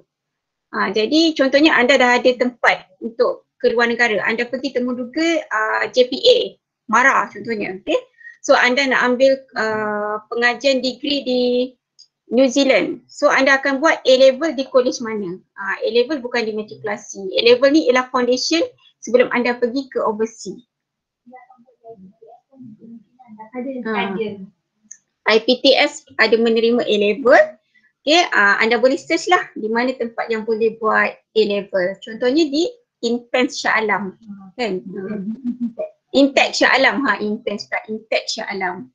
Jadi contohnya anda dah ada tempat untuk keluar negara. Anda pergi temuduga JPA, MARA contohnya. Okay? So anda nak ambil pengajian degree di New Zealand. So anda akan buat A-level di kolej mana? A-level bukan di matrikulasi. A-level ni ialah foundation sebelum anda pergi ke overseas. IPTS ada menerima A-level. Okay, anda boleh search lah di mana tempat yang boleh buat A-level. Contohnya di Intens Shah Alam. Kan? Intech Shah Alam. Intens pula. Intech Shah Alam.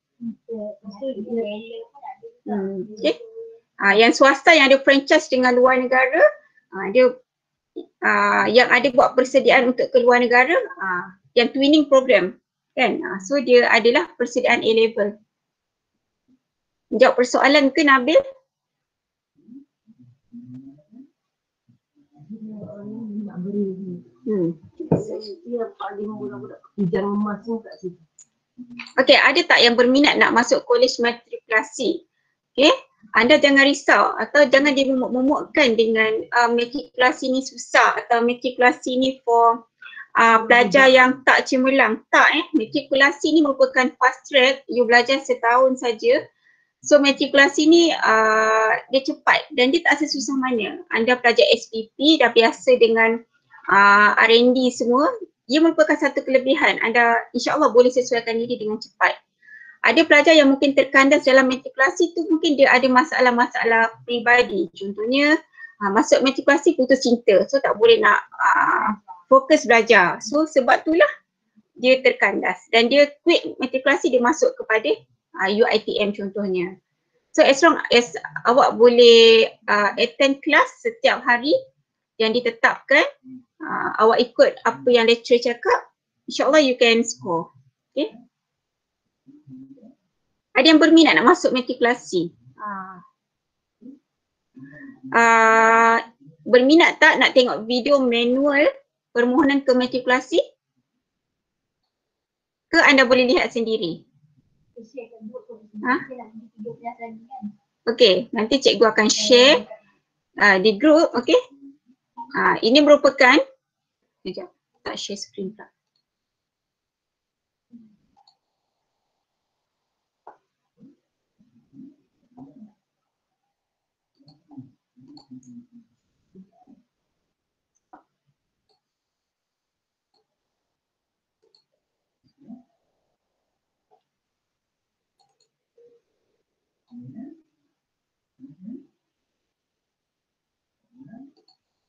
Okay. Yang swasta yang ada franchise dengan luar negara, dia yang ada buat persediaan untuk keluar negara, yang twinning program kan. So dia adalah persediaan A-level. Jawab persoalan ke Nabil? Okay, ada tak yang berminat nak masuk kolej matrikulasi? Okay, anda jangan risau atau jangan dimomok-momokkan dengan matrikulasi ni susah atau matrikulasi ni for pelajar yang tak cemerlang. Tak, matrikulasi ni merupakan fast track, you belajar setahun saja. So matrikulasi ni dia cepat dan dia tak sesusah mana. Anda pelajar SPP dah biasa dengan R&D semua, ia merupakan satu kelebihan. Anda insyaAllah boleh sesuaikan diri dengan cepat. Ada pelajar yang mungkin terkandas dalam matrikulasi tu, mungkin dia ada masalah-masalah peribadi. Contohnya masuk matrikulasi putus cinta, so tak boleh nak fokus belajar. So sebab itulah dia terkandas dan dia quit matrikulasi, dia masuk kepada UiTM contohnya. So as long as awak boleh attend kelas setiap hari yang ditetapkan, awak ikut apa yang lecturer cakap, insyaAllah you can score. Okay. Ada yang berminat nak masuk matrikulasi? Berminat tak nak tengok video manual permohonan ke matrikulasi? Ke anda boleh lihat sendiri? Okay, nanti cikgu akan share di group, okay? Ini merupakan, sekejap, tak share screen pula.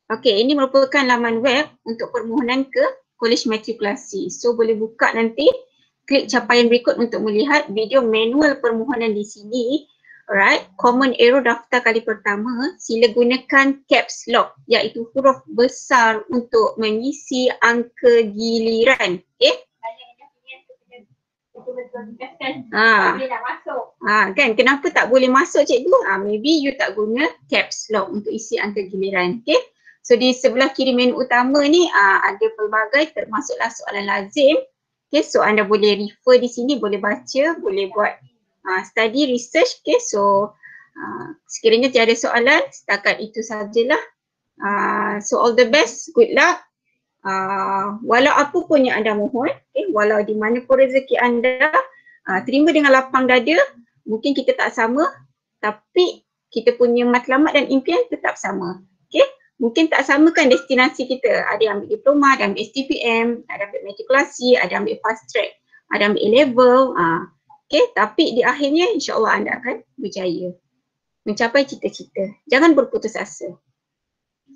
Okey, ini merupakan laman web untuk permohonan ke Kolej Matrikulasi. So boleh buka nanti, klik capaian berikut untuk melihat video manual permohonan di sini. Alright, common error daftar kali pertama, sila gunakan caps lock iaitu huruf besar untuk mengisi angka giliran. Okay? Kan kenapa tak boleh masuk cikgu? Maybe you tak guna caps lock untuk isi angka giliran. Okay? So di sebelah kiri menu utama ni ada pelbagai termasuklah soalan lazim. Okay, so anda boleh refer di sini, boleh baca, boleh buat study, research. Okay, so sekiranya tiada soalan, setakat itu sajalah. So all the best, good luck. Walau apa pun yang anda mohon, okay, walau di mana pun rezeki anda, terima dengan lapang dada. Mungkin kita tak sama, tapi kita punya matlamat dan impian tetap sama. Okay, mungkin tak sama kan destinasi kita. Ada yang ambil diploma, ada yang ambil STPM, ada ambil matrikulasi, ada ambil fast track, ada ambil A-level. Okay, tapi di akhirnya insyaAllah anda akan berjaya mencapai cita-cita. Jangan berputus asa.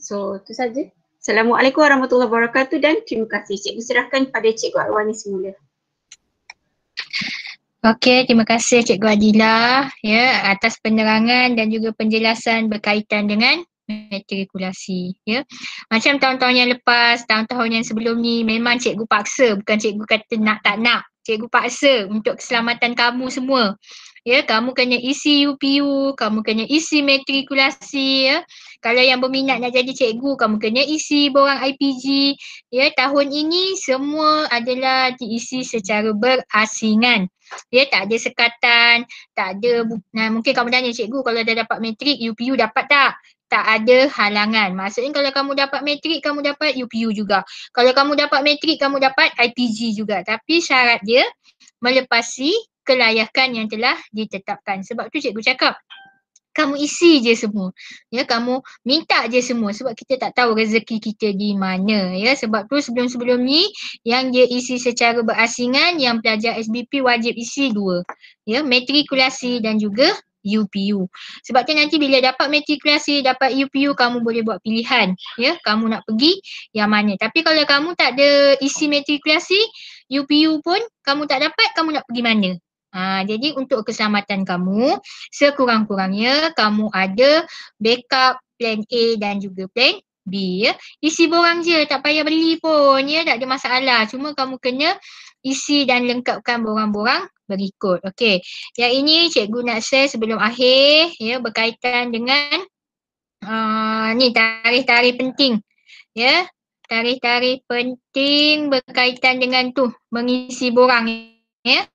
So, itu saja. Assalamualaikum warahmatullahi wabarakatuh dan terima kasih. Cikgu serahkan pada Cikgu Arwani semula. Okey, terima kasih Cikgu Adila ya atas penerangan dan juga penjelasan berkaitan dengan matrikulasi ya. Macam tahun-tahun yang lepas, tahun-tahun yang sebelum ni memang cikgu paksa, bukan cikgu kata nak tak nak. Cikgu paksa untuk keselamatan kamu semua. Ya, kamu kena isi UPU, kamu kena isi matrikulasi ya. Kalau yang berminat nak jadi cikgu, kamu kena isi borang IPG. Ya, tahun ini semua adalah diisi secara berasingan. Ya, tak ada sekatan, tak ada mungkin kamu tanya cikgu kalau dah dapat matrik UPU dapat tak? Tak ada halangan. Maksudnya kalau kamu dapat matrik, kamu dapat UPU juga. Kalau kamu dapat matrik, kamu dapat IPG juga. Tapi syarat dia melepasi kelayakan yang telah ditetapkan. Sebab tu cikgu cakap, kamu isi je semua. Ya, kamu minta je semua sebab kita tak tahu rezeki kita di mana. Ya, sebab tu sebelum-sebelum ni yang dia isi secara berasingan, yang pelajar SBP wajib isi 2. Ya, matrikulasi dan juga UPU. Sebab tu nanti bila dapat matrikulasi, dapat UPU, kamu boleh buat pilihan. Ya, kamu nak pergi yang mana. Tapi kalau kamu tak ada isi matrikulasi, UPU pun kamu tak dapat, kamu nak pergi mana? Jadi untuk keselamatan kamu, sekurang-kurangnya kamu ada backup plan A dan juga plan B ya. Isi borang je, tak payah beli pun ya, tak ada masalah. Cuma kamu kena isi dan lengkapkan borang-borang berikut. Okey. Yang ini cikgu nak share sebelum akhir ya, berkaitan dengan ni tarikh-tarikh penting ya. Tarikh-tarikh penting berkaitan dengan tu mengisi borang ya.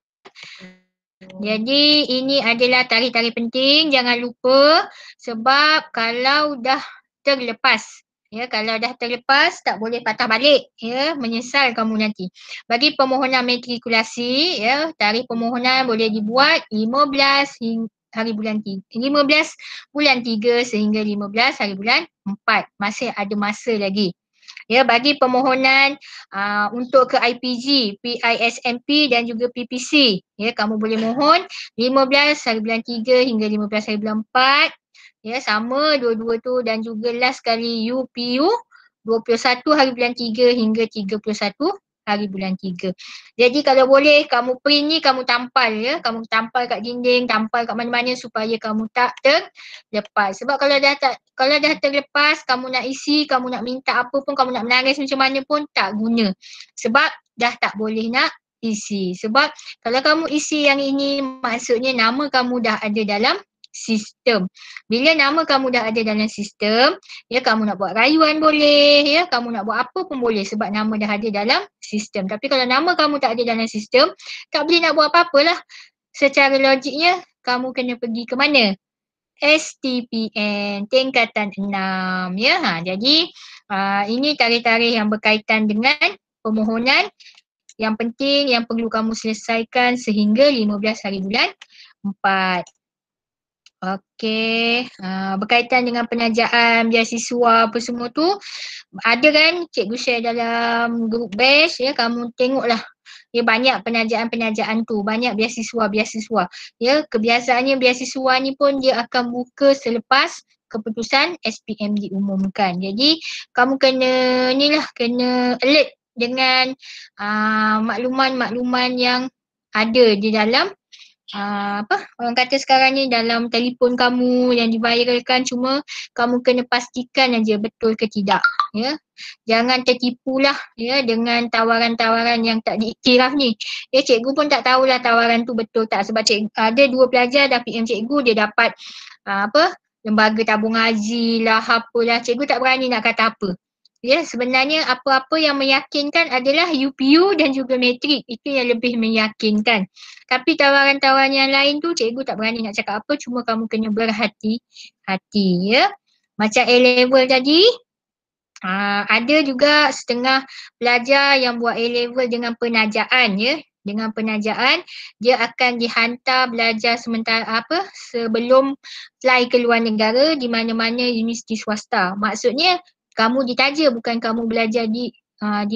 Jadi ini adalah tarikh-tarikh penting, jangan lupa sebab kalau dah terlepas, ya kalau dah terlepas tak boleh patah balik, ya menyesal kamu nanti. Bagi permohonan matrikulasi, ya tarikh permohonan boleh dibuat 15 hari bulan 3, 15 bulan 3 sehingga 15 hari bulan 4. Masih ada masa lagi. Ya, bagi permohonan untuk ke IPG, PISMP dan juga PPC. Ya, kamu boleh mohon 15 hari bulan 3 hingga 15 hari bulan 4. Ya, sama dua-dua tu dan juga last kali UPU 21 hari bulan 3 hingga 31 hari bulan 3. Jadi kalau boleh kamu print ni kamu tampal ya, kamu tampal kat dinding, tampal kat mana-mana supaya kamu tak terlepas. Sebab kalau dah terlepas, kamu nak isi, kamu nak minta apa pun, kamu nak menangis macam mana pun tak guna. Sebab dah tak boleh nak isi. Sebab kalau kamu isi yang ini maksudnya nama kamu dah ada dalam sistem. Bila nama kamu dah ada dalam sistem, ya kamu nak buat rayuan boleh, ya kamu nak buat apa pun boleh sebab nama dah ada dalam sistem. Tapi kalau nama kamu tak ada dalam sistem, tak boleh nak buat apa-apalah. Secara logiknya, kamu kena pergi ke mana? STPN tingkatan 6 ya. Jadi ini tarikh-tarikh yang berkaitan dengan permohonan yang penting yang perlu kamu selesaikan sehingga 15 hari bulan 4. Okey, berkaitan dengan penajaan beasiswa apa semua tu, ada kan cikgu share dalam group bash ya, kamu tengoklah. Ya, banyak penajaan-penajaan tu, banyak beasiswa-beasiswa. Ya, kebiasaannya beasiswa ni pun dia akan buka selepas keputusan SPM diumumkan. Jadi kamu kena kena alert dengan makluman-makluman yang ada di dalam orang kata sekarang ni dalam telefon kamu yang diviralkan, cuma kamu kena pastikan aja betul ke tidak, ya. Jangan tertipulah ya dengan tawaran-tawaran yang tak diiktiraf ni. Ya, cikgu pun tak tahulah tawaran tu betul tak, sebab cikgu ada 2 pelajar dah PM cikgu, dia dapat lembaga tabung haji lah, apalah, cikgu tak berani nak kata apa. Ya, sebenarnya apa-apa yang meyakinkan adalah UPU dan juga matrik. Itu yang lebih meyakinkan. Tapi tawaran-tawaran yang lain tu cikgu tak berani nak cakap apa, cuma kamu kena berhati-hati ya. Macam A-level tadi, ada juga setengah pelajar yang buat A-level dengan penajaan ya. Dengan penajaan, dia akan dihantar belajar sementara sebelum fly ke luar negara di mana-mana universiti swasta. Maksudnya kamu ditaja, bukan kamu belajar di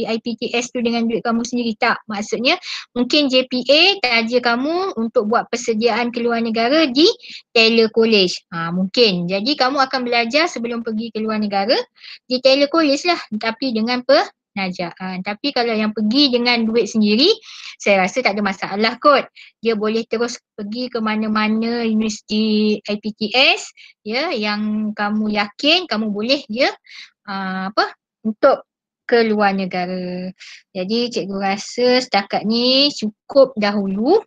IPTS tu dengan duit kamu sendiri, tak. Maksudnya mungkin JPA taja kamu untuk buat persediaan ke luar negara di Taylor College. Mungkin. Jadi kamu akan belajar sebelum pergi ke luar negara di Taylor College lah, tapi dengan penajaan. Tapi kalau yang pergi dengan duit sendiri, saya rasa tak ada masalah kot. Dia boleh terus pergi ke mana-mana universiti IPTS ya, yang kamu yakin kamu boleh dia untuk ke luar negara. Jadi cikgu rasa setakat ni cukup dahulu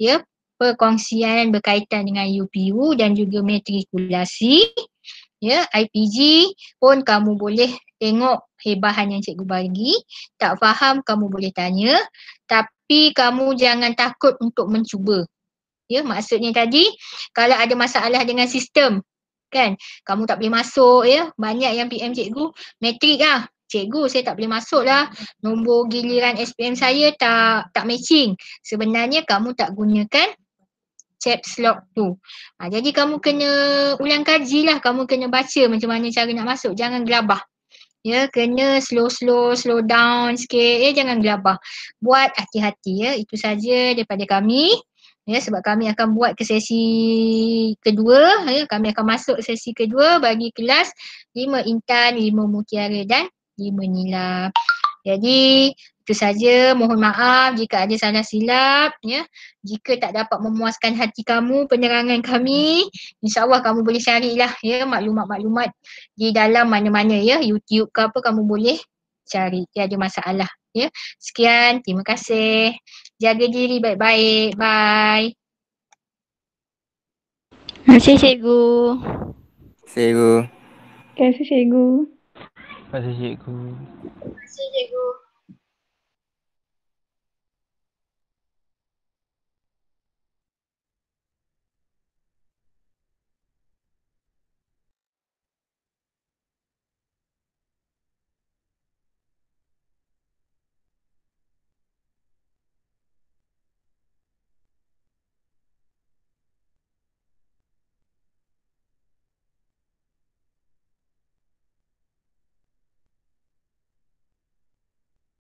ya perkongsian berkaitan dengan UPU dan juga matrikulasi. Ya, IPG pun kamu boleh tengok hebahan yang cikgu bagi. Tak faham kamu boleh tanya, tapi kamu jangan takut untuk mencuba. Ya, maksudnya tadi kalau ada masalah dengan sistem kan, kamu tak boleh masuk ya. Banyak yang PM cikgu, matrik lah. Cikgu saya tak boleh masuk lah. Nombor giliran SPM saya tak matching. Sebenarnya kamu tak gunakan caps lock tu. Jadi kamu kena ulang kaji lah. Kamu kena baca macam mana cara nak masuk. Jangan gelabah. Ya, kena slow down sikit. Ya, jangan gelabah. Buat hati-hati ya. Itu saja daripada kami. Ya, sebab kami akan buat ke sesi kedua. Ya, kami akan masuk sesi kedua bagi kelas 5 Intan, 5 Mutiara dan 5 Nila. Jadi itu saja, mohon maaf jika ada salah silap ya. Jika tak dapat memuaskan hati kamu penerangan kami, insya-Allah kamu boleh carilah ya maklumat-maklumat di dalam mana-mana ya, YouTube ke apa kamu boleh cari. Tiada masalah ya. Sekian, terima kasih. Jaga diri baik-baik. Bye. Terima kasih cikgu. Cikgu. Terima kasih cikgu. Terima kasih cikgu. Terima kasih cikgu.